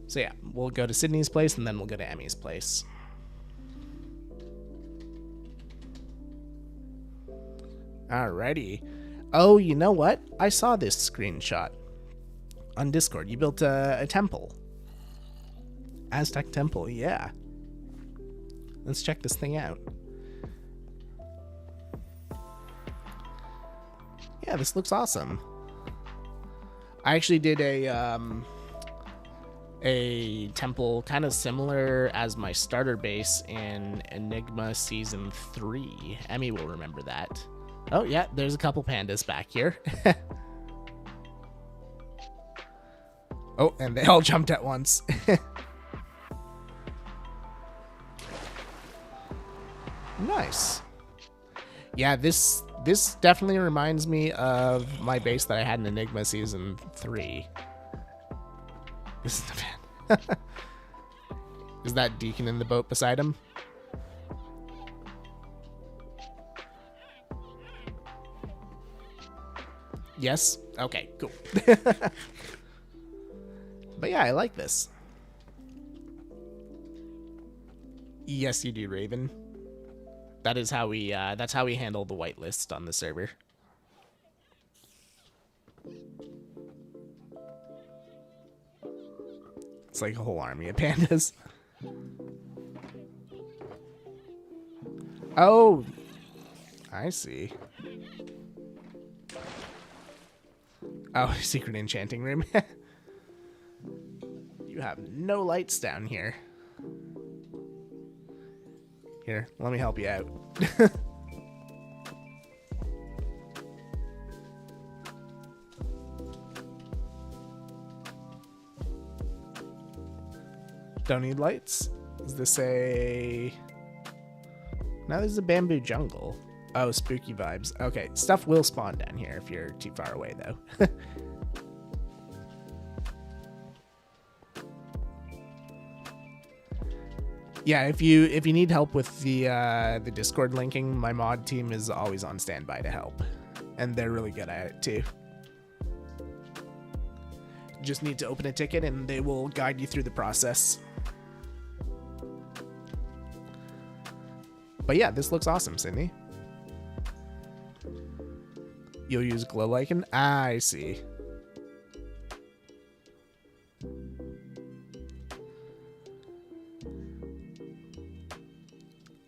So yeah, we'll go to Sydney's place and then we'll go to Emmy's place. Alrighty. Oh, you know what? I saw this screenshot on Discord. You built a temple. Aztec temple, yeah. Let's check this thing out. Yeah, this looks awesome. I actually did a temple kind of similar as my starter base in Enigma Season 3. Emmy will remember that. Oh, yeah, there's a couple pandas back here. Oh, and they all jumped at once. Nice. Yeah, this This definitely reminds me of my base that I had in Enigma Season 3. This is the van. Is that Deacon in the boat beside him? Yes? Okay, cool. But yeah, I like this. Yes, you do, Raven. That's how we handle the whitelist on the server. It's like a whole army of pandas. Oh, I see. Oh, secret enchanting room. You have no lights down here. Here, let me help you out. Don't need lights? Is this a... No, this is a bamboo jungle. Oh, spooky vibes. Okay, stuff will spawn down here if you're too far away, though. Yeah, if you need help with the Discord linking, my mod team is always on standby to help, and they're really good at it too. Just need to open a ticket, and they will guide you through the process. But yeah, this looks awesome, Sydney. You'll use glow lichen? Ah, I see.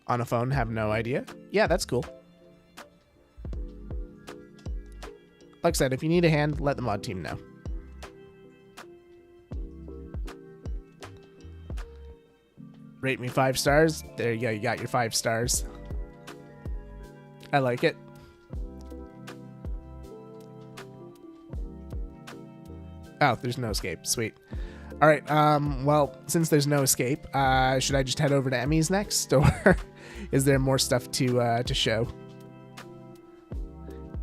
On a phone, have no idea. Yeah, that's cool. Like I said, if you need a hand, let the mod team know. Rate me 5 stars. There you go, you got your 5 stars. I like it. Oh, there's no escape. Sweet. All right, well, since there's no escape, should I just head over to Emmy's next, or is there more stuff to show?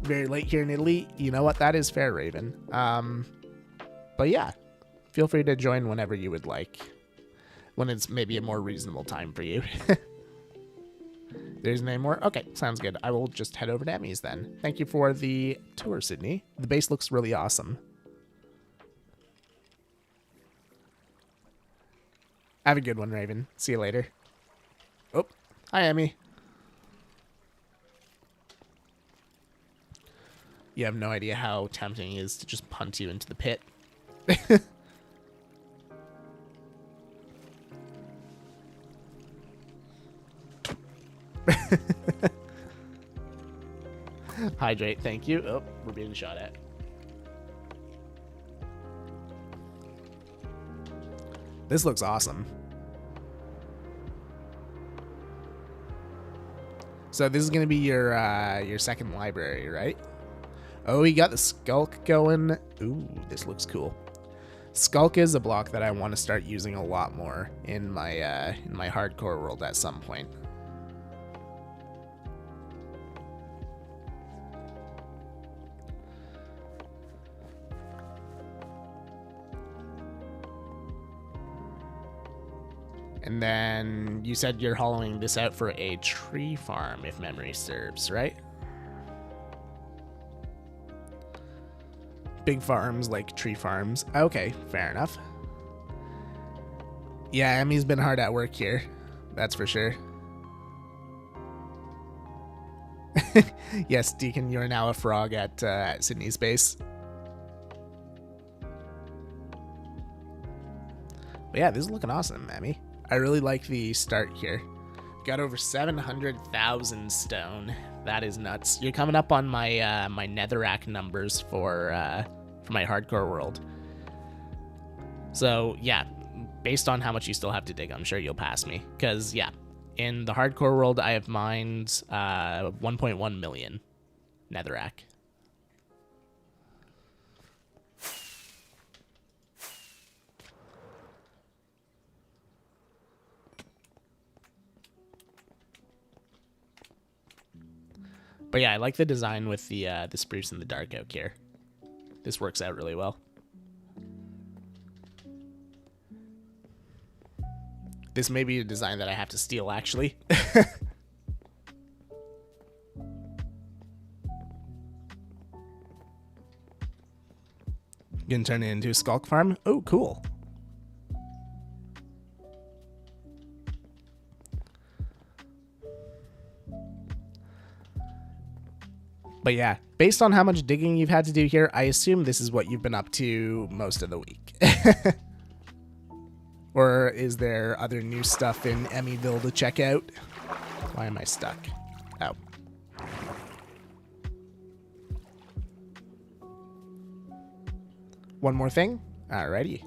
Very late here in Italy. You know what? That is fair, Raven. But yeah, feel free to join whenever you would like, when it's maybe a more reasonable time for you. There's no more? Okay, sounds good. I will just head over to Emmy's then. Thank you for the tour, Sydney. The base looks really awesome. Have a good one, Raven. See you later. Oh, hi, Emmy. You have no idea how tempting it is to just punt you into the pit. Hydrate, thank you. Oh, we're being shot at. This looks awesome. So this is gonna be your second library, right? Oh, you got the Skulk going. Ooh, this looks cool. Skulk is a block that I want to start using a lot more in my hardcore world at some point. And then you said you're hollowing this out for a tree farm, if memory serves, right? Big farms like tree farms. Okay, fair enough. Yeah, Emmy's been hard at work here. That's for sure. Yes, Deacon, you're now a frog at Sydney's base. But yeah, this is looking awesome, Emmy. I really like the start here. Got over 700,000 stone. That is nuts. You're coming up on my my netherrack numbers for my hardcore world. So yeah, based on how much you still have to dig, I'm sure you'll pass me. Because yeah, in the hardcore world, I have mined 1.1 million netherrack. But yeah, I like the design with the spruce and the dark oak here. This works out really well. This may be a design that I have to steal, actually. Gonna turn it into a skulk farm. Oh, cool. But yeah, based on how much digging you've had to do here, I assume this is what you've been up to most of the week. Or is there other new stuff in Emmyville to check out? Why am I stuck? Oh. One more thing? Alrighty.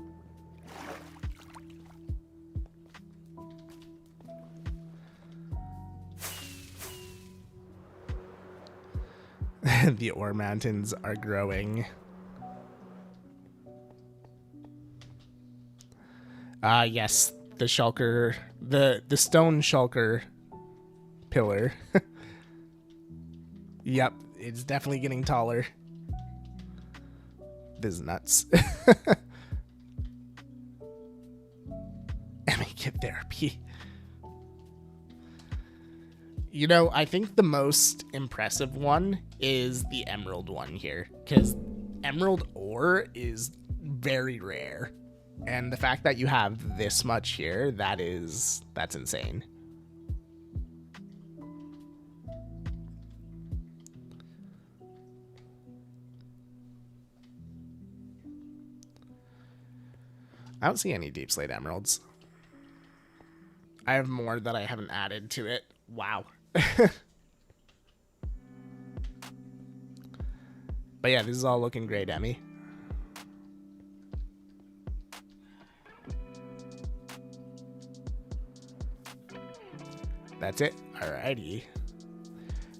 The ore mountains are growing. Yes, the shulker, the stone shulker pillar. Yep, it's definitely getting taller. This is nuts. Emmy, get therapy. You know, I think the most impressive one is the emerald one here, because emerald ore is very rare. And the fact that you have this much here, that's insane. I don't see any deep slate emeralds. I have more that I haven't added to it. Wow. But yeah, this is all looking great, Emmy. That's it. Alrighty.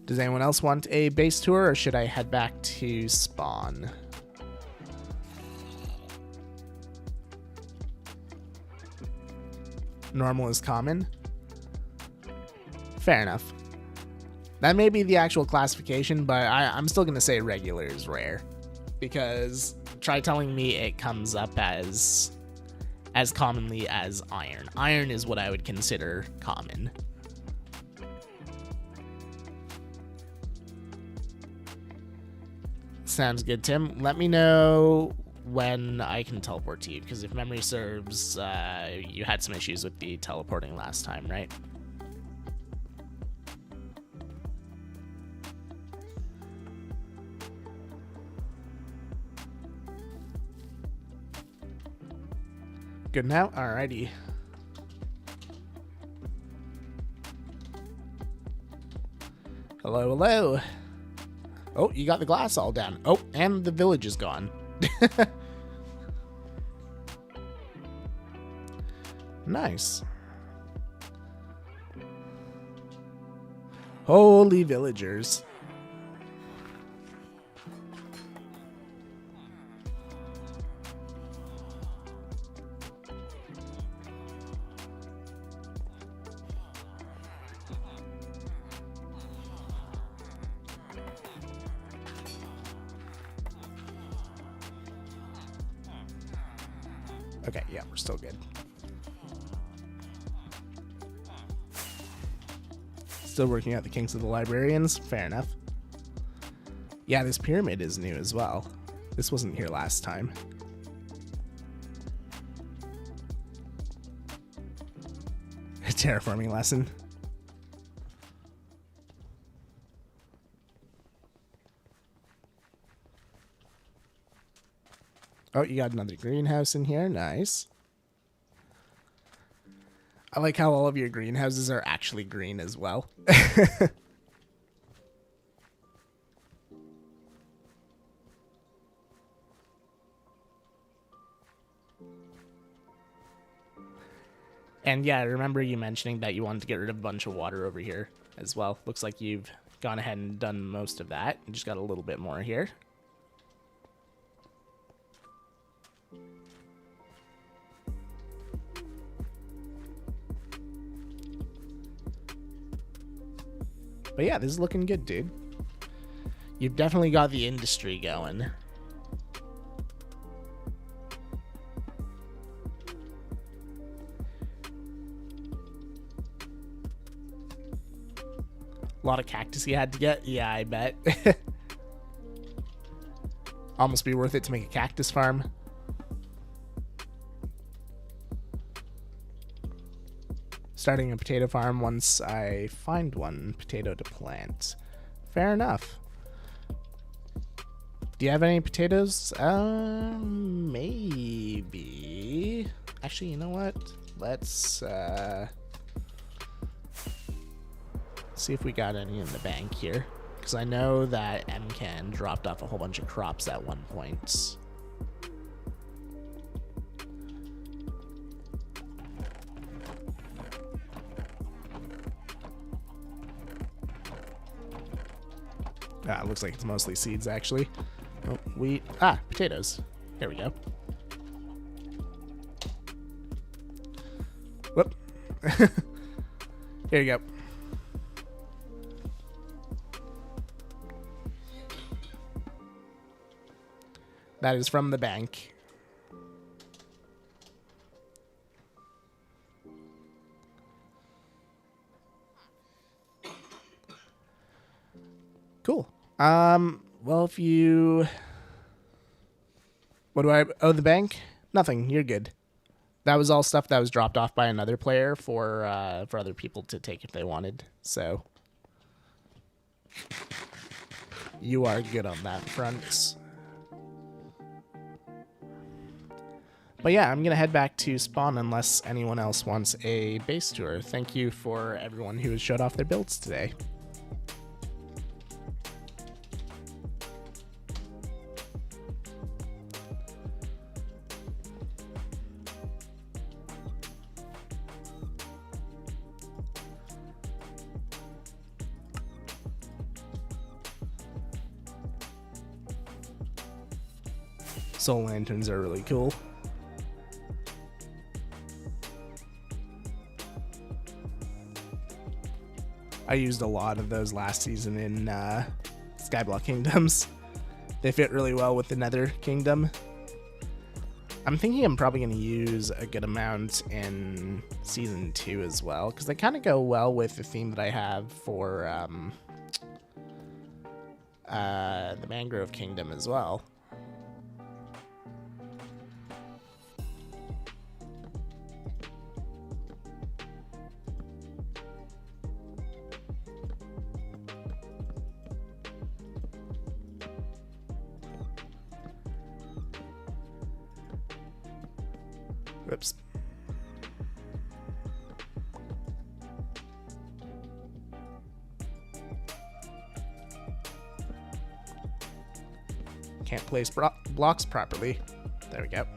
Does anyone else want a base tour, or should I head back to spawn? Normal is common. Fair enough. That may be the actual classification, but I'm still going to say regular is rare. Because try telling me it comes up as commonly as iron. Iron is what I would consider common. Sounds good, Tim. Let me know when I can teleport to you, because if memory serves, you had some issues with the teleporting last time, right? Good now? Alrighty. Hello, hello. Oh, you got the glass all down. Oh, and the village is gone. Nice. Holy villagers. Okay, yeah, we're still good. Still working out the kinks of the librarians. Fair enough. Yeah, this pyramid is new as well. This wasn't here last time. A terraforming lesson. Oh, you got another greenhouse in here. Nice. I like how all of your greenhouses are actually green as well. And yeah, I remember you mentioning that you wanted to get rid of a bunch of water over here as well. Looks like you've gone ahead and done most of that. You just got a little bit more here. But yeah, this is looking good, dude. You've definitely got the industry going. A lot of cactus you had to get? Yeah, I bet. Almost be worth it to make a cactus farm. Starting a potato farm once I find one potato to plant. Fair enough. Do you have any potatoes? Maybe. Actually, you know what? Let's see if we got any in the bank here. Because I know that MCAN dropped off a whole bunch of crops at one point. Ah, it looks like it's mostly seeds, actually. Oh, wheat. Ah, potatoes. There we go. Whoop. Here you go. That is from the bank. Cool. Well, if you... What do I owe the bank? Nothing. You're good. That was all stuff that was dropped off by another player for other people to take if they wanted. So you are good on that front. But yeah, I'm going to head back to spawn unless anyone else wants a base tour. Thank you for everyone who has showed off their builds today. Soul lanterns are really cool. I used a lot of those last season in Skyblock Kingdoms. They fit really well with the Nether Kingdom. I'm thinking I'm probably going to use a good amount in Season 2 as well, because they kind of go well with the theme that I have for the Mangrove Kingdom as well. Whoops. Can't place blocks properly. There we go.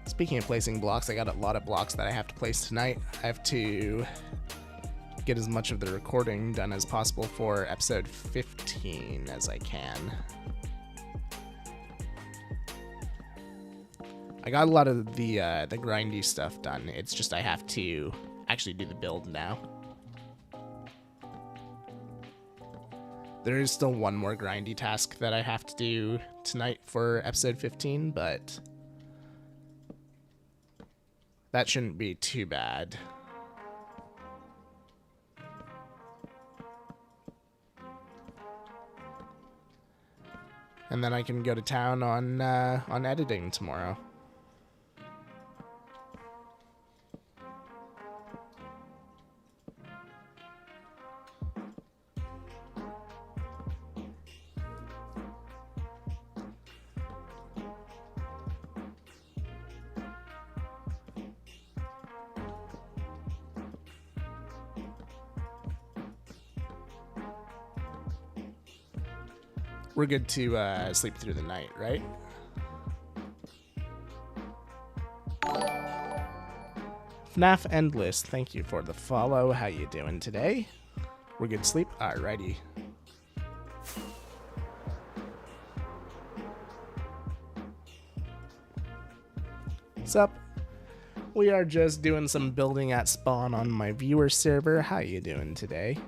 Speaking of placing blocks, I got a lot of blocks that I have to place tonight. I have to get as much of the recording done as possible for episode 15 as I can. I got a lot of the grindy stuff done. It's just I have to actually do the build now. There is still one more grindy task that I have to do tonight for episode 15, but that shouldn't be too bad. And then I can go to town on editing tomorrow. We're good to sleep through the night, right? FNAF Endless, thank you for the follow. How you doing today? We're good to sleep? Alrighty. What's up? We are just doing some building at spawn on my viewer server. How you doing today?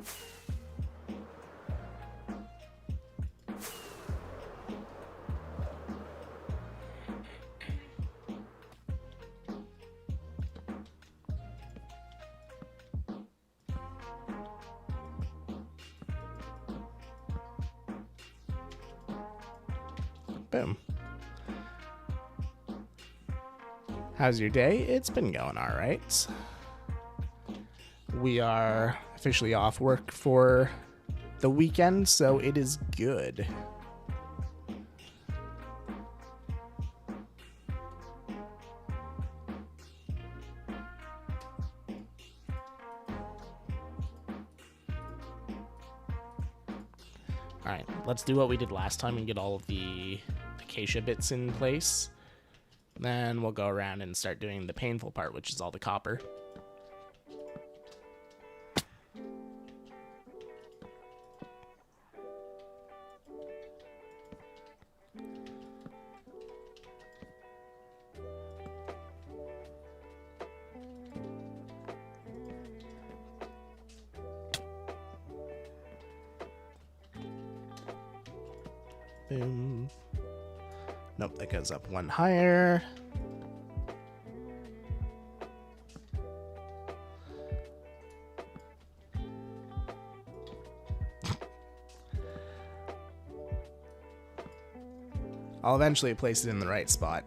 Boom. How's your day? It's been going all right. We are officially off work for the weekend, so it is good. Alright, let's do what we did last time and get all of the acacia bits in place. Then we'll go around and start doing the painful part, which is all the copper. Boom. Nope, that goes up one higher. I'll eventually place it in the right spot.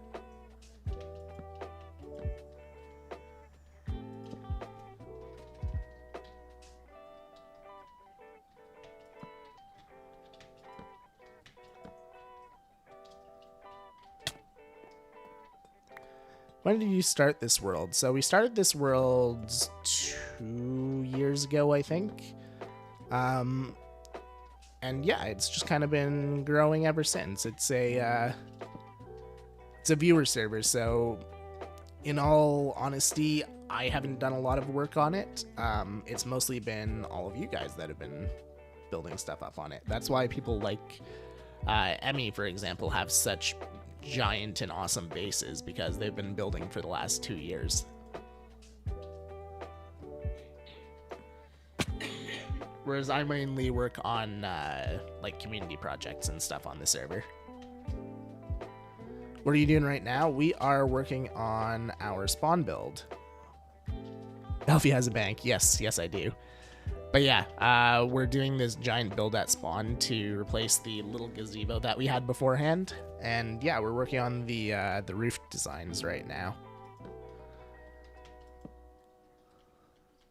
When did you start this world? So we started this world 2 years ago, I think. And yeah, it's just kind of been growing ever since. It's a viewer server, so in all honesty, I haven't done a lot of work on it. It's mostly been all of you guys that have been building stuff up on it. That's why people like Emmy, for example, have such giant and awesome bases, because they've been building for the last 2 years. Whereas I mainly work on like community projects and stuff on the server. What are you doing right now? We are working on our spawn build. Elfie has a bank. Yes, I do. But yeah, we're doing this giant build at spawn to replace the little gazebo that we had beforehand. And yeah, we're working on the roof designs right now.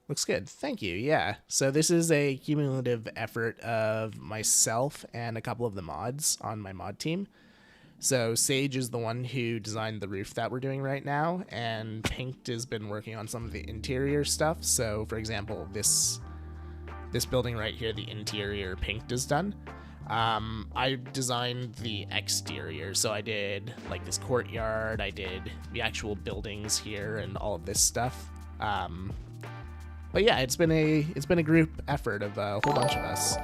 Looks good. Thank you. Yeah. So this is a cumulative effort of myself and a couple of the mods on my mod team. So Sage is the one who designed the roof that we're doing right now, and Pinked has been working on some of the interior stuff. So for example, this building right here, the interior Pinked is done. I designed the exterior, so I did like this courtyard, I did the actual buildings here and all of this stuff. But yeah, it's been a group effort of a whole bunch of us.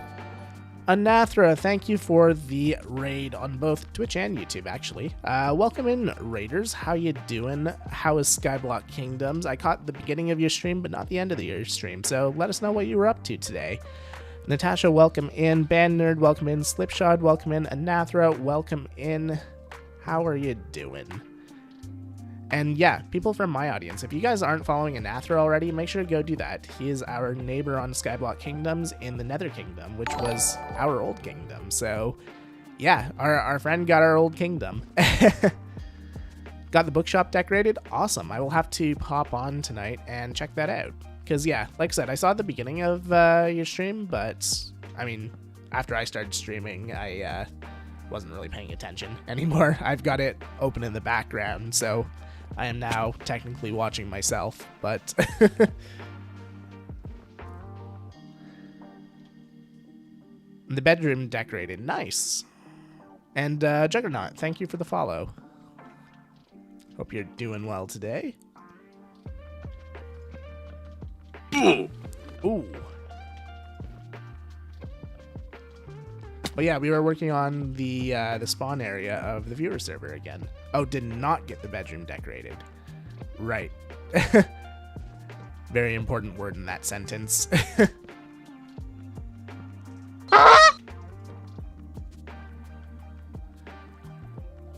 Anathra, thank you for the raid on both Twitch and YouTube, actually. Welcome in, raiders. How you doing? How is Skyblock Kingdoms? I caught the beginning of your stream, but not the end of your stream, so let us know what you were up to today. Natasha, welcome in. Band Nerd, welcome in. Slipshod, welcome in. Anathra, welcome in. How are you doing? And yeah, people from my audience, if you guys aren't following Anathra already, make sure to go do that. He is our neighbor on Skyblock Kingdoms in the Nether Kingdom, which was our old kingdom. So yeah, our friend got our old kingdom. Got the bookshop decorated? Awesome. I will have to pop on tonight and check that out. Because yeah, like I said, I saw the beginning of your stream, but I mean, after I started streaming, I wasn't really paying attention anymore. I've got it open in the background, so I am now technically watching myself, but the bedroom decorated. Nice. And Juggernaut, thank you for the follow. Hope you're doing well today. Ooh. But yeah, we were working on the spawn area of the viewer server again. Oh, did not get the bedroom decorated. Right. Very important word in that sentence.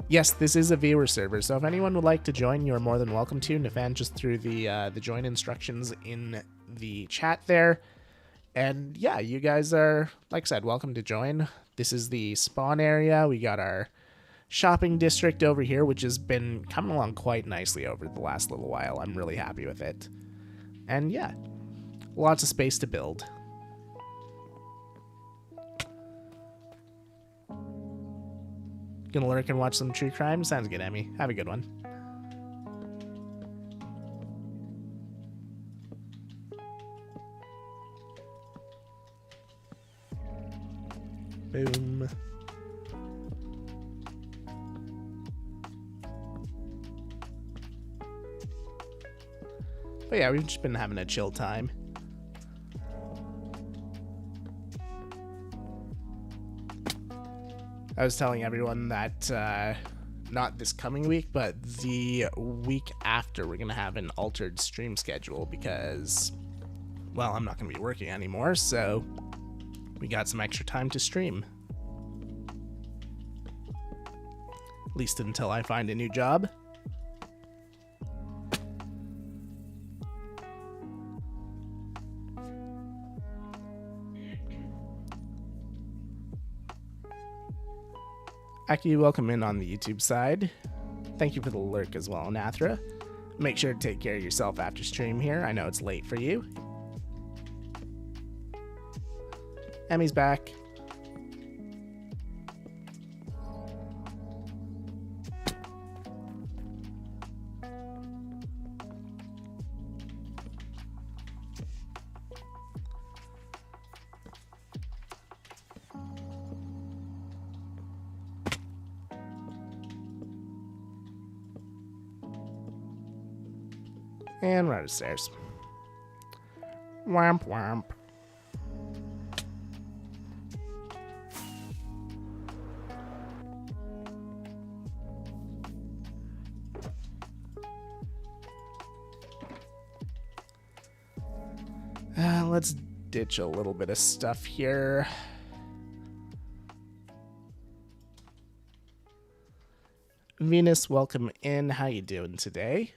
Yes, this is a viewer server, so if anyone would like to join, you're more than welcome to. Nafan just threw the join instructions in the chat there. And yeah, you guys are, like I said, welcome to join. This is the spawn area. We got our shopping district over here, which has been coming along quite nicely over the last little while. I'm really happy with it. And yeah, lots of space to build. Gonna lurk and watch some true crime? Sounds good, Emmy. Have a good one. Boom. But yeah, we've just been having a chill time. I was telling everyone that not this coming week, but the week after, we're going to have an altered stream schedule because, well, I'm not going to be working anymore, so we got some extra time to stream. At least until I find a new job. Aki, welcome in on the YouTube side. Thank you for the lurk as well, Nathra. Make sure to take care of yourself after stream here. I know it's late for you. Emmy's back. And right upstairs. Wamp wamp. Let's ditch a little bit of stuff here. Venus, welcome in. How you doing today?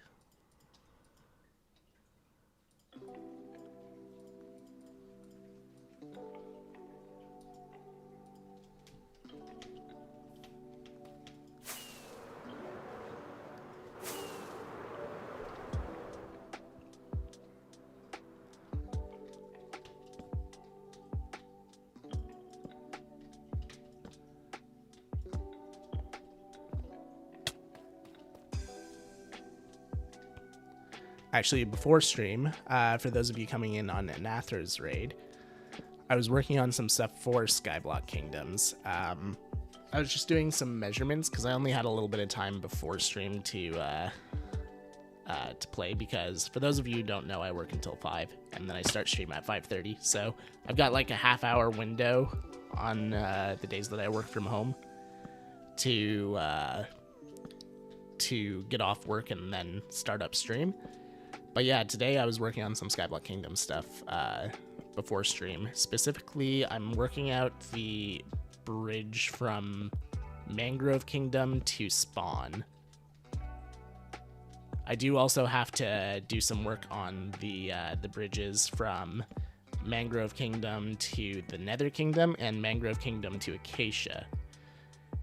Actually, before stream, for those of you coming in on Nathra's raid, I was working on some stuff for Skyblock Kingdoms. I was just doing some measurements because I only had a little bit of time before stream to play, because for those of you who don't know, I work until 5 and then I start stream at 5:30. So I've got like a half-hour window on the days that I work from home to get off work and then start up stream. But yeah, today I was working on some Skyblock Kingdom stuff before stream. Specifically, I'm working out the bridge from Mangrove Kingdom to Spawn. I do also have to do some work on the bridges from Mangrove Kingdom to the Nether Kingdom and Mangrove Kingdom to Acacia.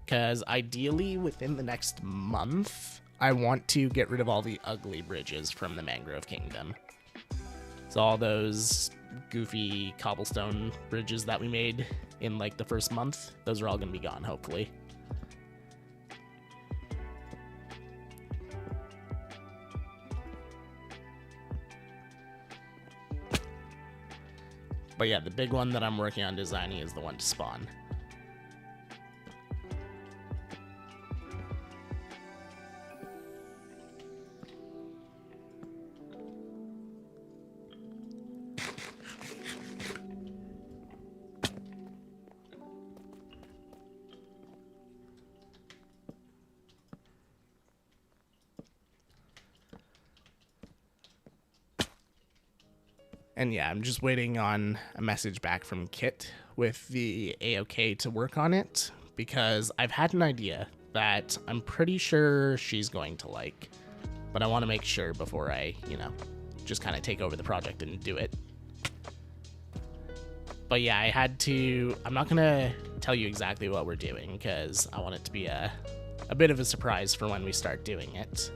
Because ideally, within the next month, I want to get rid of all the ugly bridges from the Mangrove Kingdom. So all those goofy cobblestone bridges that we made in like the first month, those are all going to be gone, hopefully. But yeah, the big one that I'm working on designing is the one to Spawn. And yeah, I'm just waiting on a message back from Kit with the A-OK to work on it, because I've had an idea that I'm pretty sure she's going to like, but I want to make sure before I, just kind of take over the project and do it. But yeah, I'm not going to tell you exactly what we're doing, because I want it to be a a bit of a surprise for when we start doing it.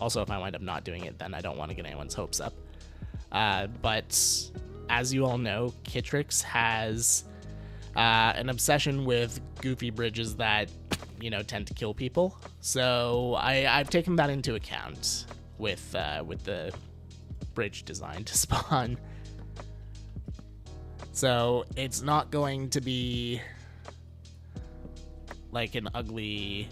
Also, if I wind up not doing it, then I don't want to get anyone's hopes up. But as you all know, Kitrix has an obsession with goofy bridges that, you know, tend to kill people. So I've taken that into account with the bridge design to spawn. So it's not going to be like an ugly,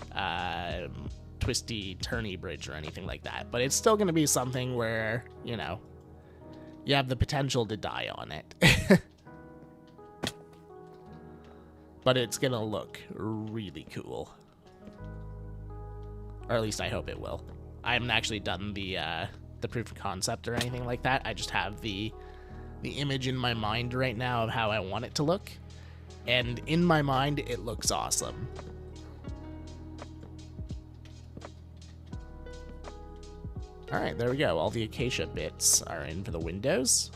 twisty, turny bridge or anything like that. But it's still going to be something where, you know, you have the potential to die on it. But it's going to look really cool. Or at least I hope it will. I haven't actually done the proof of concept or anything like that. I just have the image in my mind right now of how I want it to look. And in my mind, it looks awesome. Alright, there we go. All the acacia bits are in for the windows.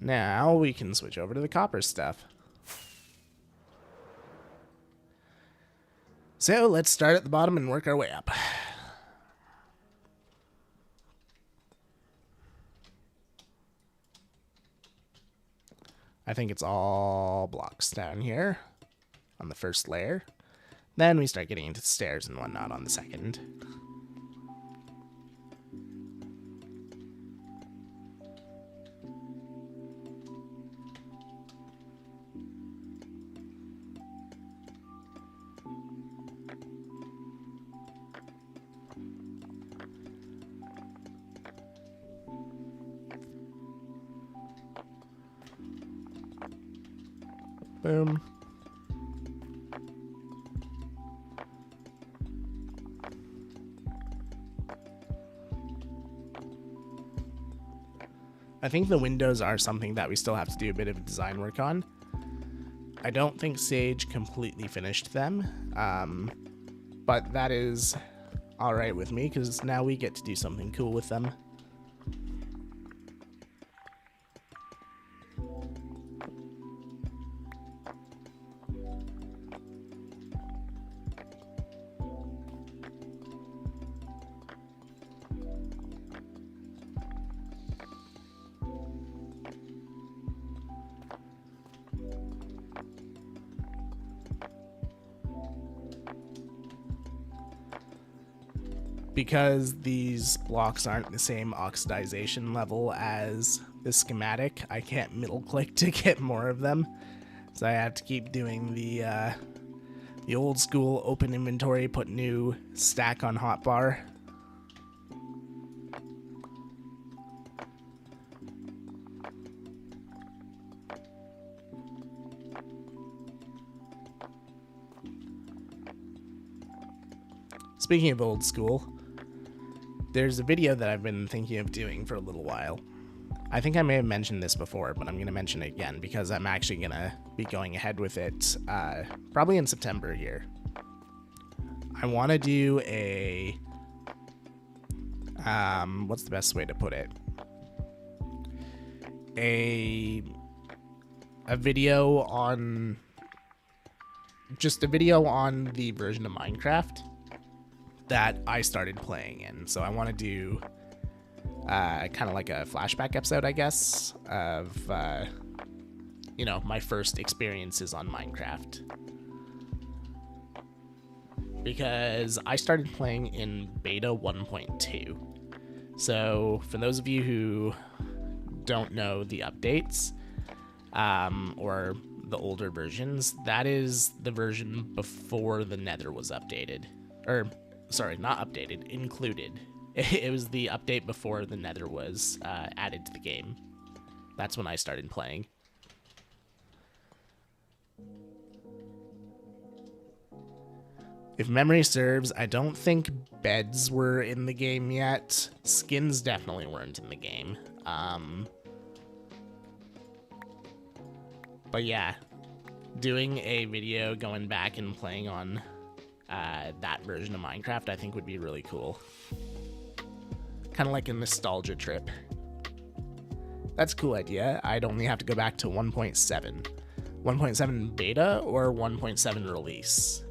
Now we can switch over to the copper stuff. So let's start at the bottom and work our way up. I think it's all blocks down here on the first layer. Then we start getting into the stairs and whatnot on the second. Boom. I think the windows are something that we still have to do a bit of design work on. I don't think Sage completely finished them, but that is alright with me because now we get to do something cool with them. Because these blocks aren't the same oxidization level as the schematic, I can't middle click to get more of them. So I have to keep doing the old school open inventory, put new stack on hotbar. Speaking of old school, there's a video that I've been thinking of doing for a little while. I think I may have mentioned this before, but I'm going to mention it again because I'm actually going to be going ahead with it probably in September here. I want to do a... what's the best way to put it? A video on... Just a video on the version of Minecraft that I started playing in. So I want to do kind of like a flashback episode, I guess, of, you know, my first experiences on Minecraft. Because I started playing in beta 1.2. So for those of you who don't know the updates, or the older versions, that is the version before the Nether was updated. Or... sorry, not updated, included. It was the update before the Nether was added to the game. That's when I started playing. If memory serves, I don't think beds were in the game yet. Skins definitely weren't in the game. But yeah, doing a video going back and playing on that version of Minecraft, I think would be really cool. Kind of like a nostalgia trip. That's a cool idea. I'd only have to go back to 1.7. 1.7 beta or 1.7 release?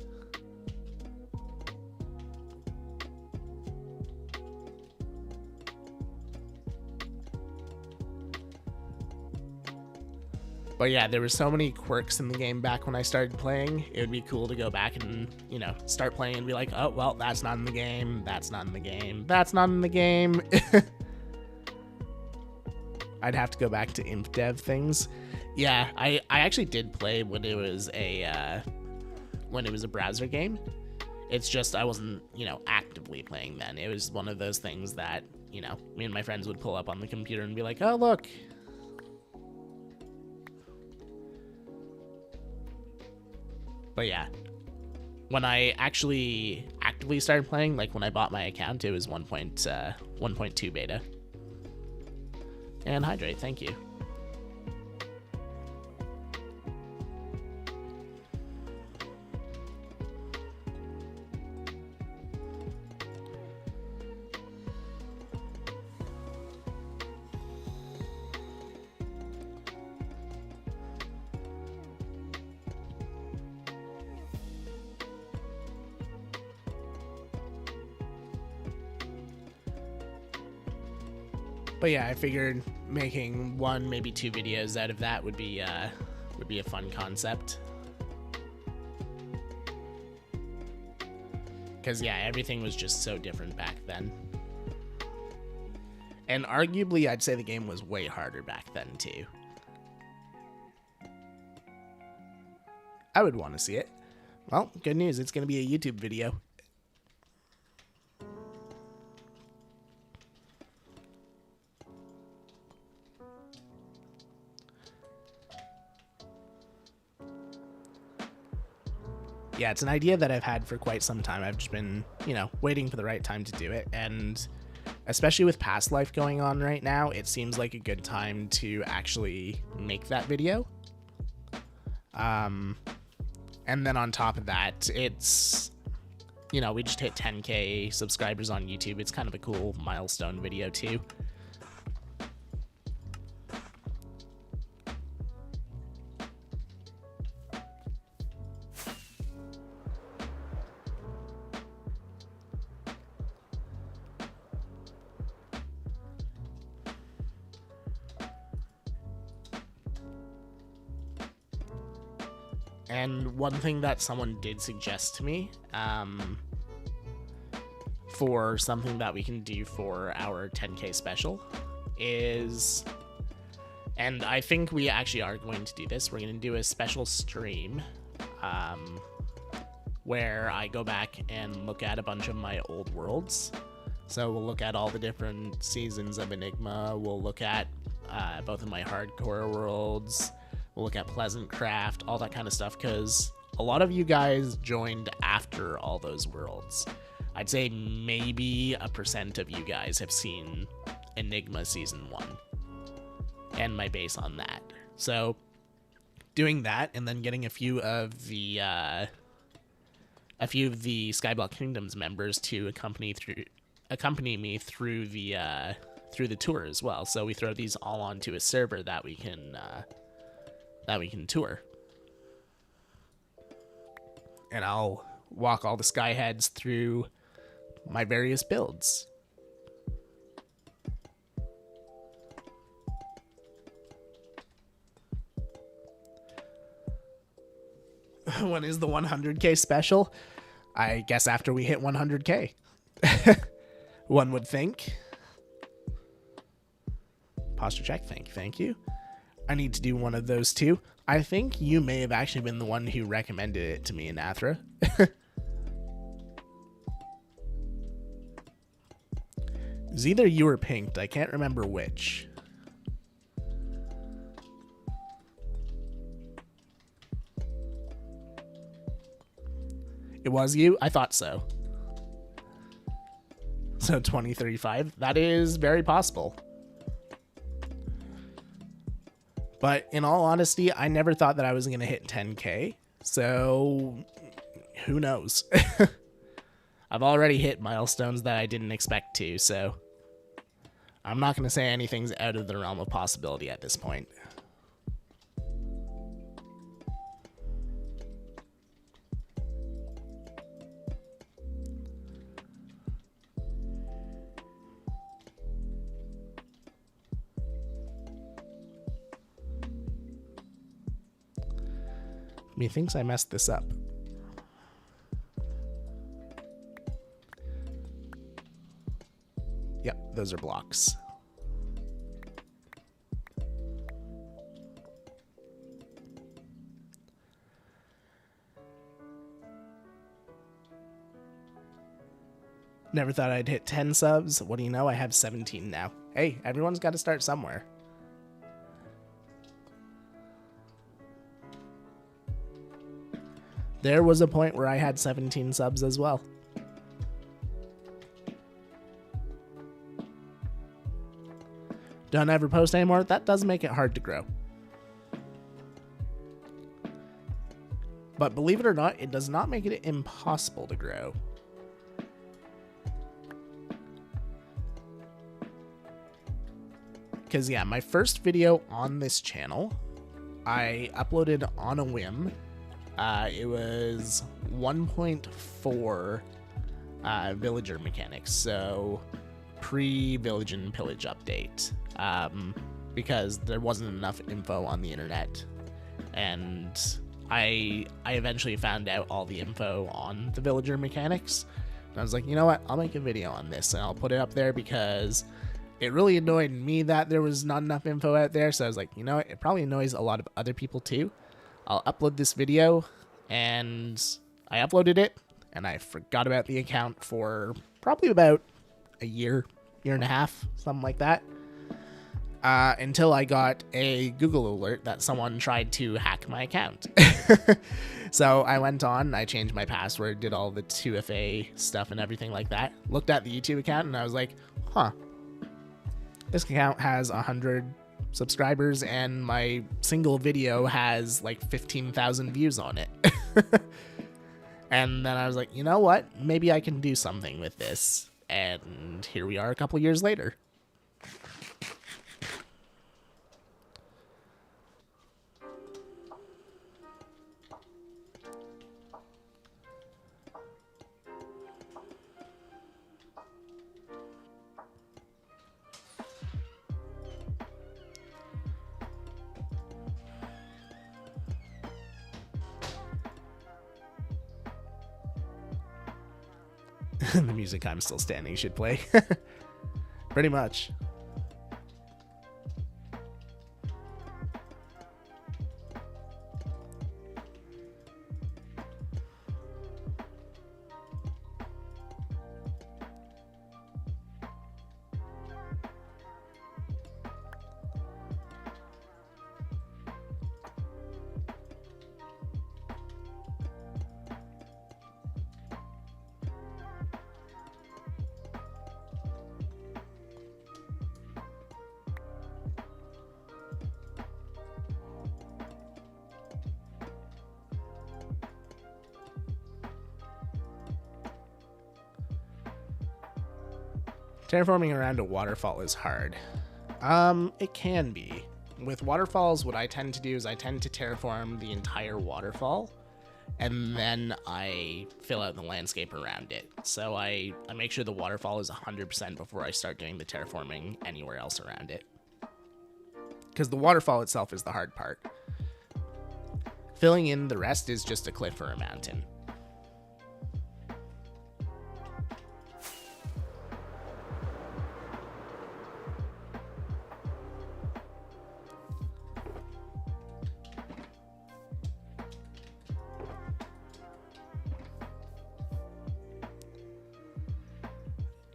But yeah, there were so many quirks in the game back when I started playing. It would be cool to go back and, you know, start playing and be like, oh, well, that's not in the game. That's not in the game. That's not in the game. I'd have to go back to imp dev things. Yeah, I actually did play when it was a browser game. It's just I wasn't, you know, actively playing then. It was one of those things that, you know, me and my friends would pull up on the computer and be like, oh, look. But yeah, when I actually actively started playing, like when I bought my account, it was 1.2 beta. And hydrate, thank you. But yeah, I figured making 1, maybe 2 videos out of that would be a fun concept. Because yeah, everything was just so different back then. And arguably, I'd say the game was way harder back then too. I would want to see it. Well, good news, it's going to be a YouTube video. Yeah, it's an idea that I've had for quite some time. I've just been, you know, waiting for the right time to do it. And especially with Past Life going on right now, it seems like a good time to actually make that video. And then on top of that, it's, you know, we just hit 10K subscribers on YouTube. It's kind of a cool milestone video too. And one thing that someone did suggest to me, for something that we can do for our 10K special is, and I think we actually are going to do this, we're going to do a special stream, where I go back and look at a bunch of my old worlds. So we'll look at all the different seasons of Enigma, we'll look at both of my hardcore worlds, we'll look at Pleasant Craft, all that kind of stuff, because a lot of you guys joined after all those worlds. I'd say maybe 1% of you guys have seen Enigma Season 1 and my base on that. So doing that and then getting a few of the Skyblock Kingdoms members to accompany me through the tour as well. So we throw these all onto a server that we can tour. And I'll walk all the Skyheads through my various builds. When is the 100K special? I guess after we hit 100K. One would think. Posture check, thank you. I need to do one of those too. I think you may have actually been the one who recommended it to me in Athra. It was either you or Pinked. I can't remember which. It was you? I thought so. So 2035, that is very possible. But in all honesty, I never thought that I was going to hit 10K. So who knows? I've already hit milestones that I didn't expect to, so I'm not going to say anything's out of the realm of possibility at this point. Methinks I messed this up. Yep, those are blocks. Never thought I'd hit 10 subs. What do you know? I have 17 now. Hey, everyone's got to start somewhere. There was a point where I had 17 subs as well. Don't ever post anymore? That does make it hard to grow. But believe it or not, it does not make it impossible to grow. Because yeah, my first video on this channel, I uploaded on a whim. It was 1.4 villager mechanics, so pre-village and pillage update, because there wasn't enough info on the internet, and I eventually found out all the info on the villager mechanics, and I was like, you know what, I'll make a video on this, and I'll put it up there because it really annoyed me that there was not enough info out there, so I was like, you know what, it probably annoys a lot of other people too. I'll upload this video, and I uploaded it, and I forgot about the account for probably about a year and a half, something like that, until I got a Google alert that someone tried to hack my account. So I went on, I changed my password, did all the 2FA stuff and everything like that, looked at the YouTube account, and I was like, huh, this account has 100 subscribers and my single video has like 15,000 views on it. And then I was like, you know what, maybe I can do something with this, and here we are a couple years later. The music I'm Still Standing should play. Pretty much. Terraforming around a waterfall is hard. It can be. With waterfalls, what I tend to do is I tend to terraform the entire waterfall, and then I fill out the landscape around it. So I make sure the waterfall is 100% before I start doing the terraforming anywhere else around it. Because the waterfall itself is the hard part. Filling in the rest is just a cliff or a mountain.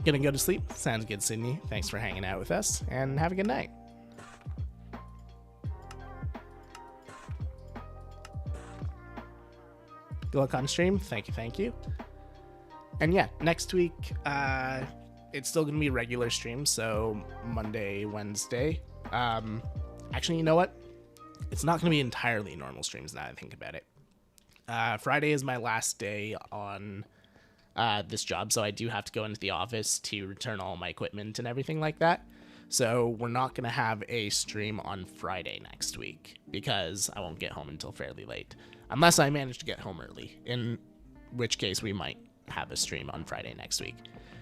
Gonna go to sleep? Sounds good, Sydney. Thanks for hanging out with us, and have a good night. Good luck on stream. Thank you, thank you. And yeah, next week, it's still gonna be regular streams, so Monday, Wednesday. Actually, you know what? It's not gonna be entirely normal streams now that I think about it. Friday is my last day on this job, so I do have to go into the office to return all my equipment and everything like that. So we're not going to have a stream on Friday next week because I won't get home until fairly late. Unless I manage to get home early, in which case we might have a stream on Friday next week.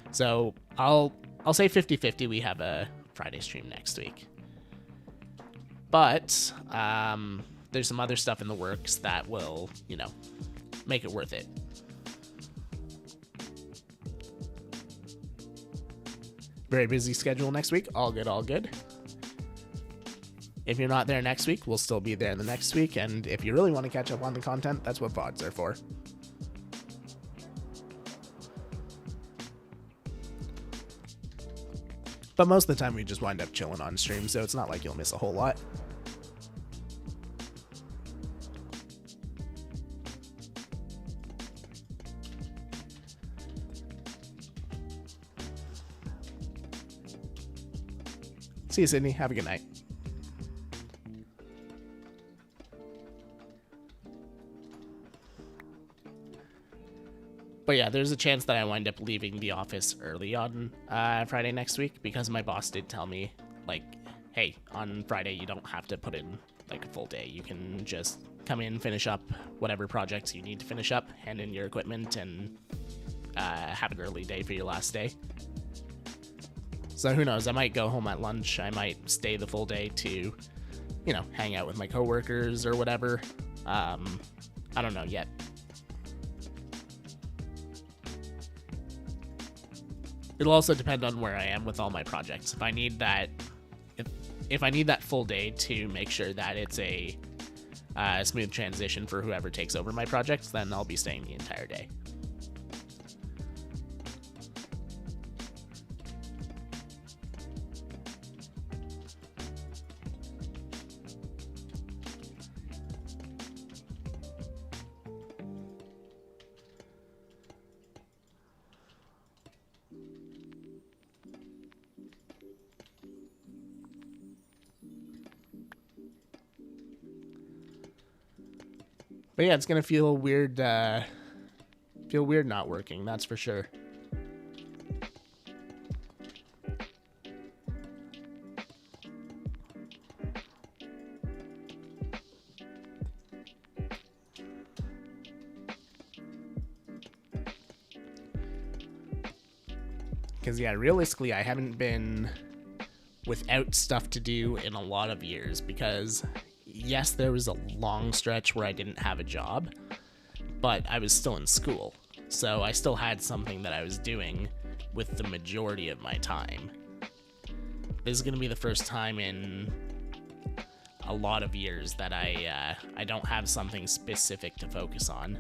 So I'll say 50-50 we have a Friday stream next week. But there's some other stuff in the works that will, make it worth it. Very busy schedule next week. All good, all good. If you're not there next week, we'll still be there the next week. And if you really want to catch up on the content, that's what VODs are for. But most of the time we just wind up chilling on stream, so it's not like you'll miss a whole lot. See you, Sydney. Have a good night. But yeah, there's a chance that I wind up leaving the office early on Friday next week because my boss did tell me, like, hey, on Friday you don't have to put in like a full day. You can just come in, finish up whatever projects you need to finish up, hand in your equipment, and have an early day for your last day. So who knows, I might go home at lunch, I might stay the full day to, hang out with my coworkers or whatever. I don't know yet. It'll also depend on where I am with all my projects. If I need that, if I need that full day to make sure that it's a smooth transition for whoever takes over my projects, then I'll be staying the entire day. But yeah, it's gonna feel weird not working, that's for sure. Because yeah, realistically, I haven't been without stuff to do in a lot of years because yes, there was a long stretch where I didn't have a job, but I was still in school, so I still had something that I was doing with the majority of my time. This is going to be the first time in a lot of years that I don't have something specific to focus on.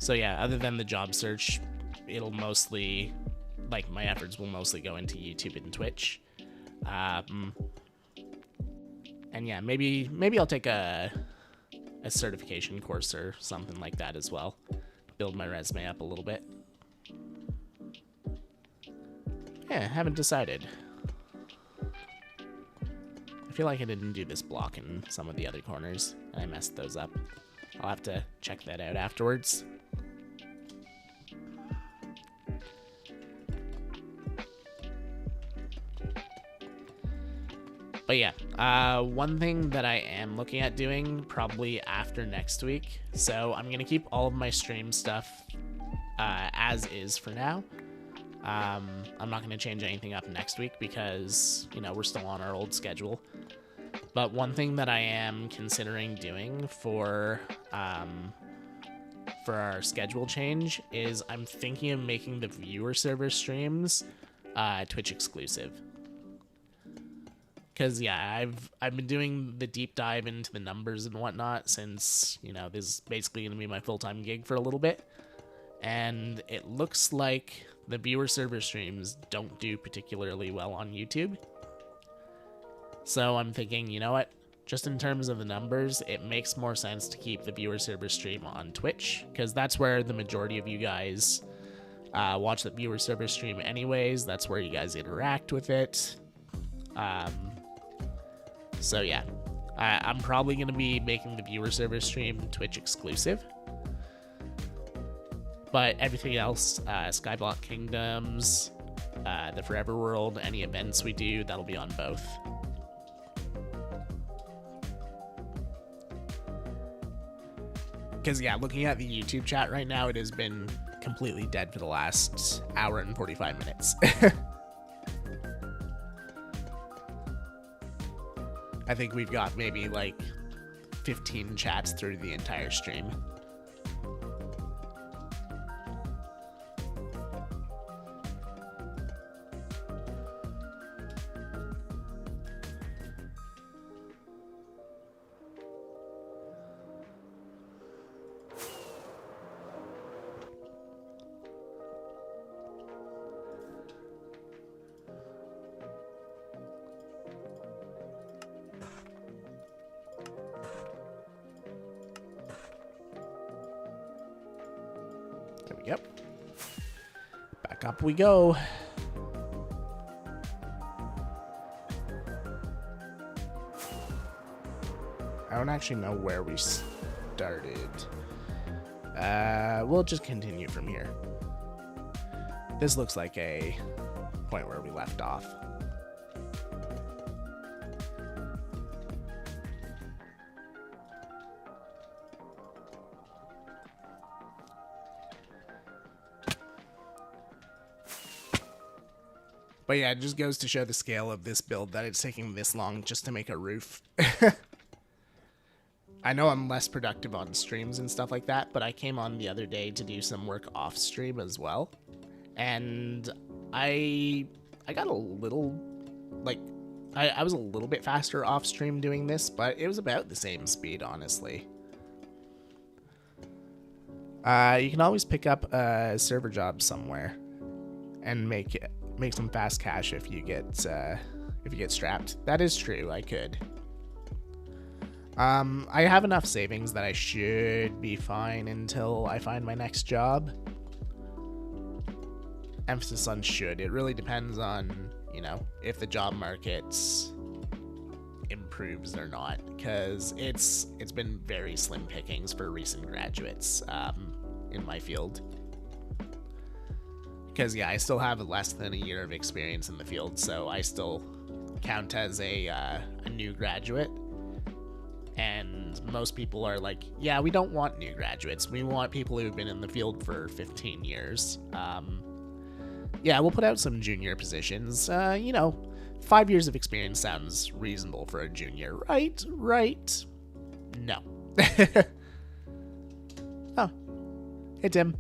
So yeah, other than the job search, it'll mostly, like, my efforts will mostly go into YouTube and Twitch. And yeah, maybe I'll take a certification course or something like that as well. Build my resume up a little bit. Yeah, haven't decided. I feel like I didn't do this block in some of the other corners, and I messed those up. I'll have to check that out afterwards. But yeah, one thing that I am looking at doing probably after next week, so I'm going to keep all of my stream stuff as is for now. I'm not going to change anything up next week because, we're still on our old schedule. But one thing that I am considering doing for our schedule change is I'm thinking of making the viewer server streams Twitch exclusive. Because, yeah, I've been doing the deep dive into the numbers and whatnot since, this is basically going to be my full-time gig for a little bit. And it looks like the viewer server streams don't do particularly well on YouTube. So I'm thinking, you know what? Just in terms of the numbers, it makes more sense to keep the viewer server stream on Twitch. Because that's where the majority of you guys watch the viewer server stream anyways. That's where you guys interact with it. So yeah, I'm probably going to be making the viewer server stream Twitch exclusive. But everything else, Skyblock Kingdoms, the Forever World, any events we do, that'll be on both. Because yeah, looking at the YouTube chat right now, it has been completely dead for the last hour and 45 minutes. I think we've got maybe like 15 chats through the entire stream. There we go. Back up we go. I don't actually know where we started. We'll just continue from here. This looks like a point where we left off. But yeah, it just goes to show the scale of this build that it's taking this long just to make a roof. I know I'm less productive on streams and stuff like that, but I came on the other day to do some work off stream as well. And I got a little, like, I was a little bit faster off stream doing this, but it was about the same speed, honestly. You can always pick up a server job somewhere and make some fast cash if you get strapped. That is true. I could. I have enough savings that I should be fine until I find my next job. Emphasis on should. It really depends on, you know, if the job market improves or not, because it's been very slim pickings for recent graduates in my field. Because yeah, I still have less than a year of experience in the field, so I still count as a new graduate. And most people are like, yeah, we don't want new graduates. We want people who've been in the field for 15 years. Yeah, we'll put out some junior positions. You know, 5 years of experience sounds reasonable for a junior, right? Right? No. Oh. Hey, Tim.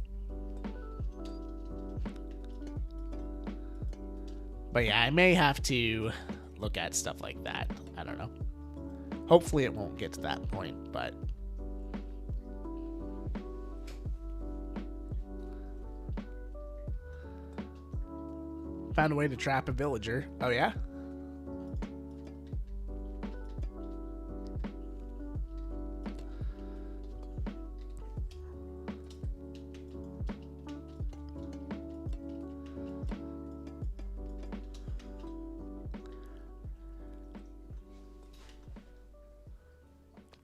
But yeah, I may have to look at stuff like that. I don't know. Hopefully it won't get to that point, but... Found a way to trap a villager. Oh, yeah?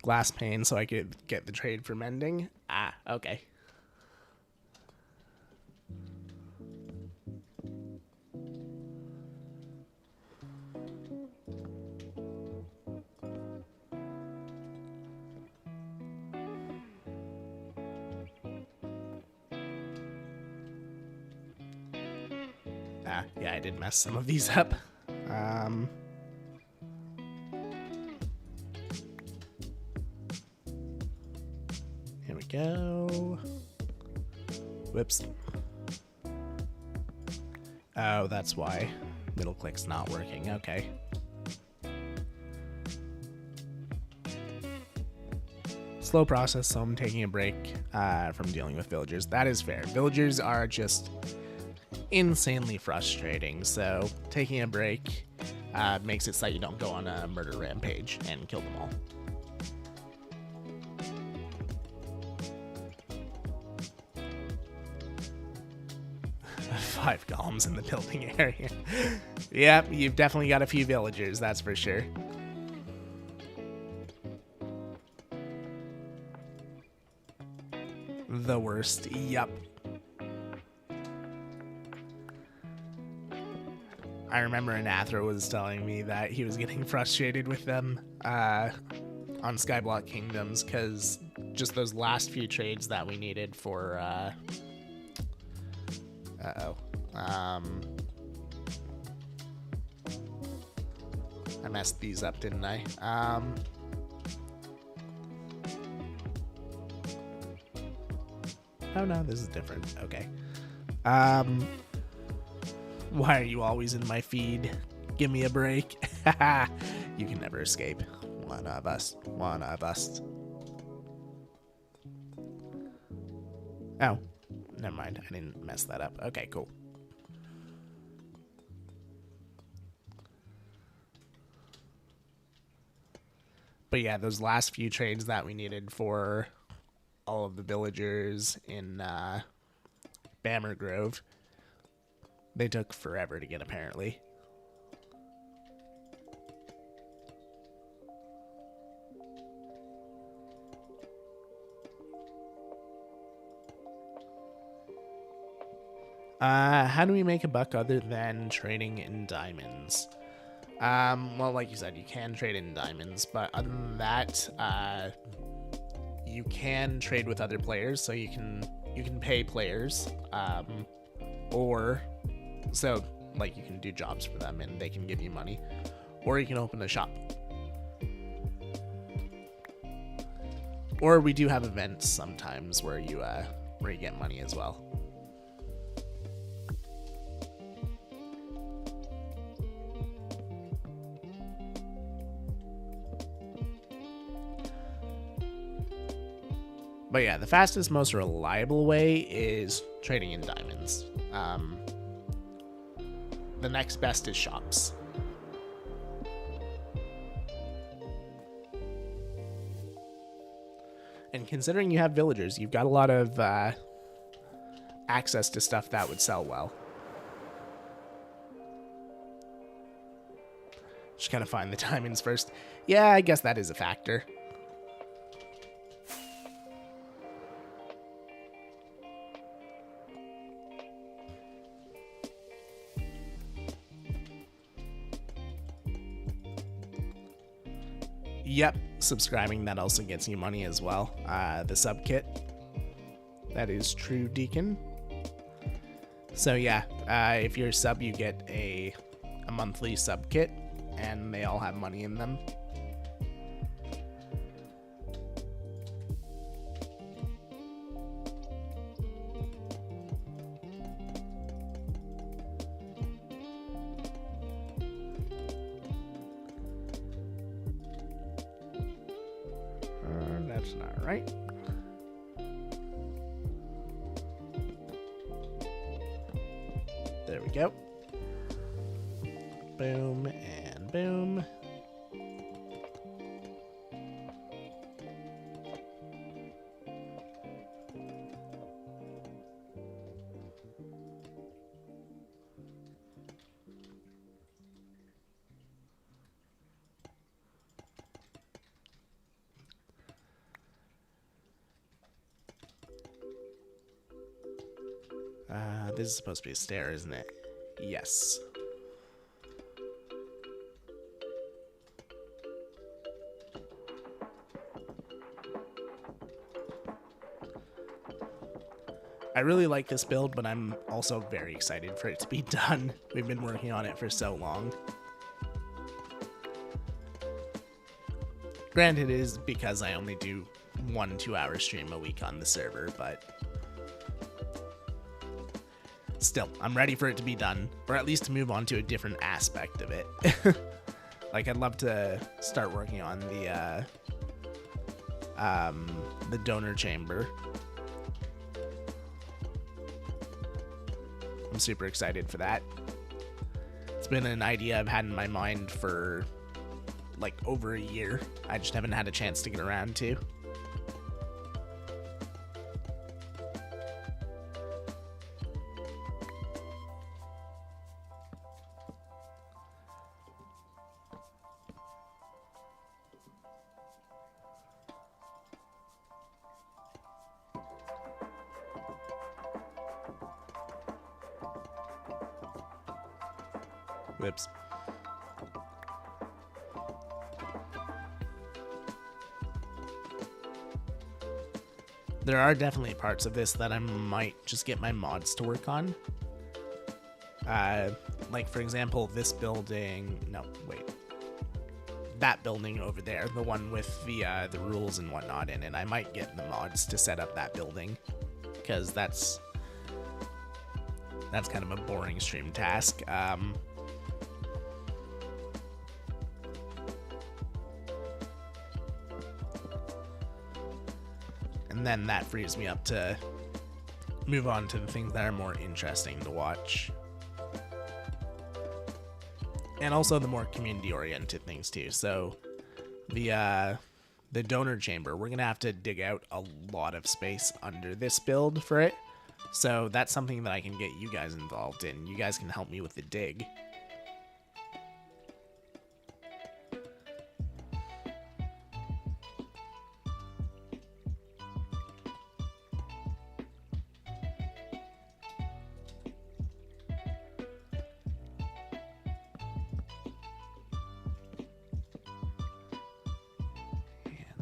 Glass pane so I could get the trade for mending. Ah, okay. Ah, yeah, I did mess some of these up. Here we go. Whoops. Oh, that's why. Middle click's not working. Okay. Slow process, so I'm taking a break from dealing with villagers. That is fair. Villagers are just insanely frustrating, so taking a break makes it so you don't go on a murder rampage and kill them all. 5 golems in the building area. Yep, you've definitely got a few villagers, that's for sure. The worst, yep. I remember Anathra was telling me that he was getting frustrated with them on Skyblock Kingdoms because just those last few trades that we needed for I messed these up, didn't I? Oh no, this is different. Okay. Why are you always in my feed? Give me a break. You can never escape. One of us. One of us. Oh, never mind. I didn't mess that up. Okay, cool. But yeah, those last few trades that we needed for all of the villagers in Bammer Grove, they took forever to get, apparently. How do we make a buck other than trading in diamonds? Well, like you said, you can trade in diamonds, but other than that, you can trade with other players, so you can pay players, or so like you can do jobs for them and they can give you money, or you can open a shop. Or we do have events sometimes where you get money as well. But yeah, the fastest, most reliable way is trading in diamonds. The next best is shops. And considering you have villagers, you've got a lot of access to stuff that would sell well. Just gotta find the diamonds first. Yeah, I guess that is a factor. Yep, subscribing, that also gets you money as well. The sub kit. That is true, Deacon. So yeah, if you're a sub, you get a monthly sub kit, and they all have money in them. That's not right. There we go. Boom and boom. This is supposed to be a stair, isn't it? Yes. I really like this build, but I'm also very excited for it to be done. We've been working on it for so long. Granted, it is because I only do 1 2-hour stream a week on the server, but still, I'm ready for it to be done, or at least to move on to a different aspect of it. Like, I'd love to start working on the donor chamber. I'm super excited for that. It's been an idea I've had in my mind for like over a year. I just haven't had a chance to get around to. Whoops. There are definitely parts of this that I might just get my mods to work on. Like, for example, this building... No, wait. That building over there, the one with the rules and whatnot in it. I might get the mods to set up that building, because that's kind of a boring stream task. And then that frees me up to move on to the things that are more interesting to watch. And also the more community-oriented things too. So the donor chamber, we're gonna have to dig out a lot of space under this build for it. So that's something that I can get you guys involved in. You guys can help me with the dig.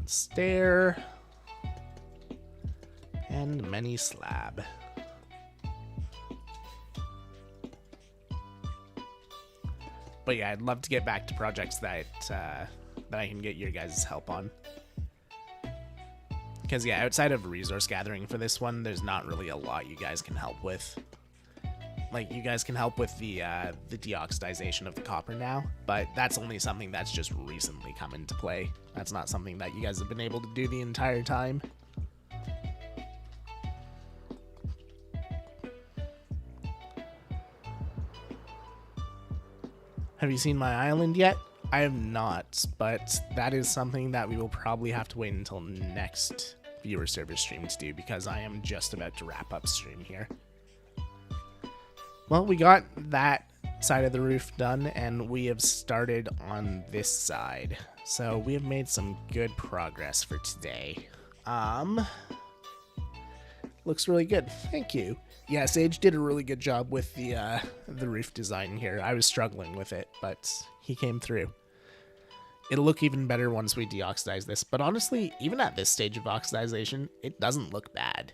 Stair and many slab. But yeah, I'd love to get back to projects that I can get your guys' help on. Because yeah, outside of resource gathering for this one, there's not really a lot you guys can help with. Like, you guys can help with the deoxidization of the copper now, but that's only something that's just recently come into play. That's not something that you guys have been able to do the entire time. Have you seen my island yet? I have not, but that is something that we will probably have to wait until next viewer service stream to do, because I am just about to wrap up stream here. Well, we got that side of the roof done, and we have started on this side. So we have made some good progress for today. Looks really good. Thank you. Yeah, Sage did a really good job with the roof design here. I was struggling with it, but he came through. It'll look even better once we deoxidize this, but honestly, even at this stage of oxidization, it doesn't look bad.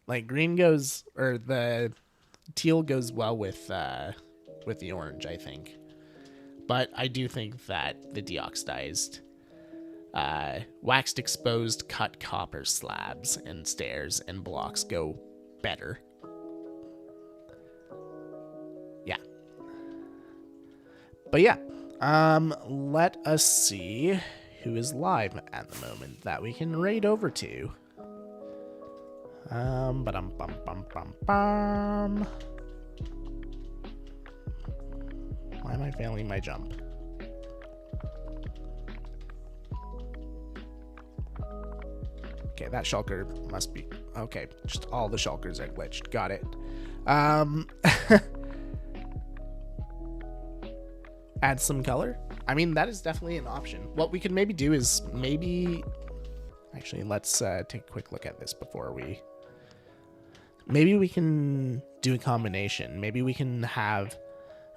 Like, green goes, or the teal goes well with the orange, I think. But I do think that the deoxidized, waxed exposed cut copper slabs and stairs and blocks go better. Yeah. But yeah, let us see who is live at the moment that we can raid over to. Why am I failing my jump? Okay, that shulker must be... Okay, just all the shulkers are glitched. Got it. Add some color? I mean, that is definitely an option. What we could maybe do is maybe... Actually, let's take a quick look at this before we... Maybe we can do a combination. Maybe we can have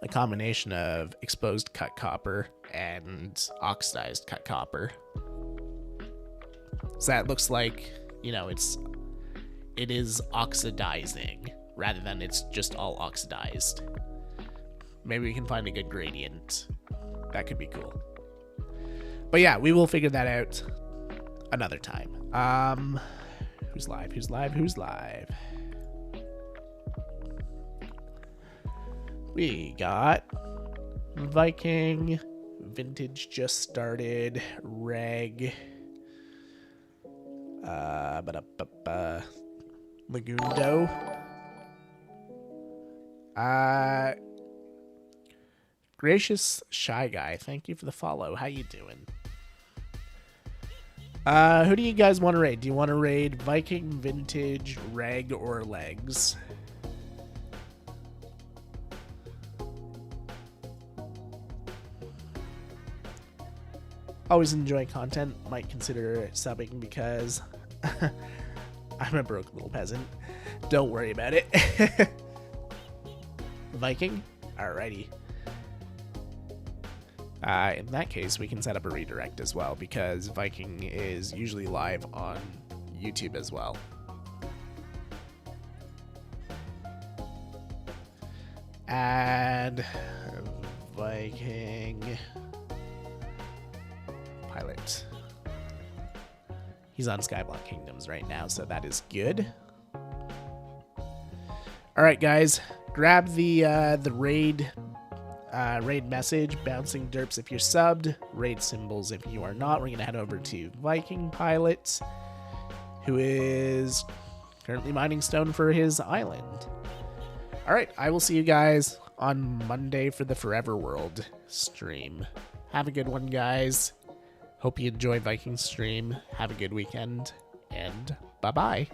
a combination of exposed cut copper and oxidized cut copper. So that looks like, you know, it is oxidizing rather than it's just all oxidized. Maybe we can find a good gradient. That could be cool. But yeah, we will figure that out another time. Who's live? Who's live? Who's live? We got Viking, Vintage just started, Reg, Lagundo, Gracious Shy Guy, thank you for the follow. How you doing? Who do you guys want to raid? Do you want to raid Viking, Vintage, Reg, or Legs? Always enjoy content, might consider subbing because I'm a broke little peasant. Don't worry about it. Viking? Alrighty. In that case, we can set up a redirect as well, because Viking is usually live on YouTube as well. Add Viking pilot. He's on Skyblock Kingdoms right now, so that is good. All right, guys, grab the raid message, bouncing derps if you're subbed, raid symbols if you are not. We're gonna head over to Viking pilot, who is currently mining stone for his island. All right, I will see you guys on Monday for the Forever World stream. Have a good one, guys. Hope you enjoy Viking stream. Have a good weekend, and bye-bye.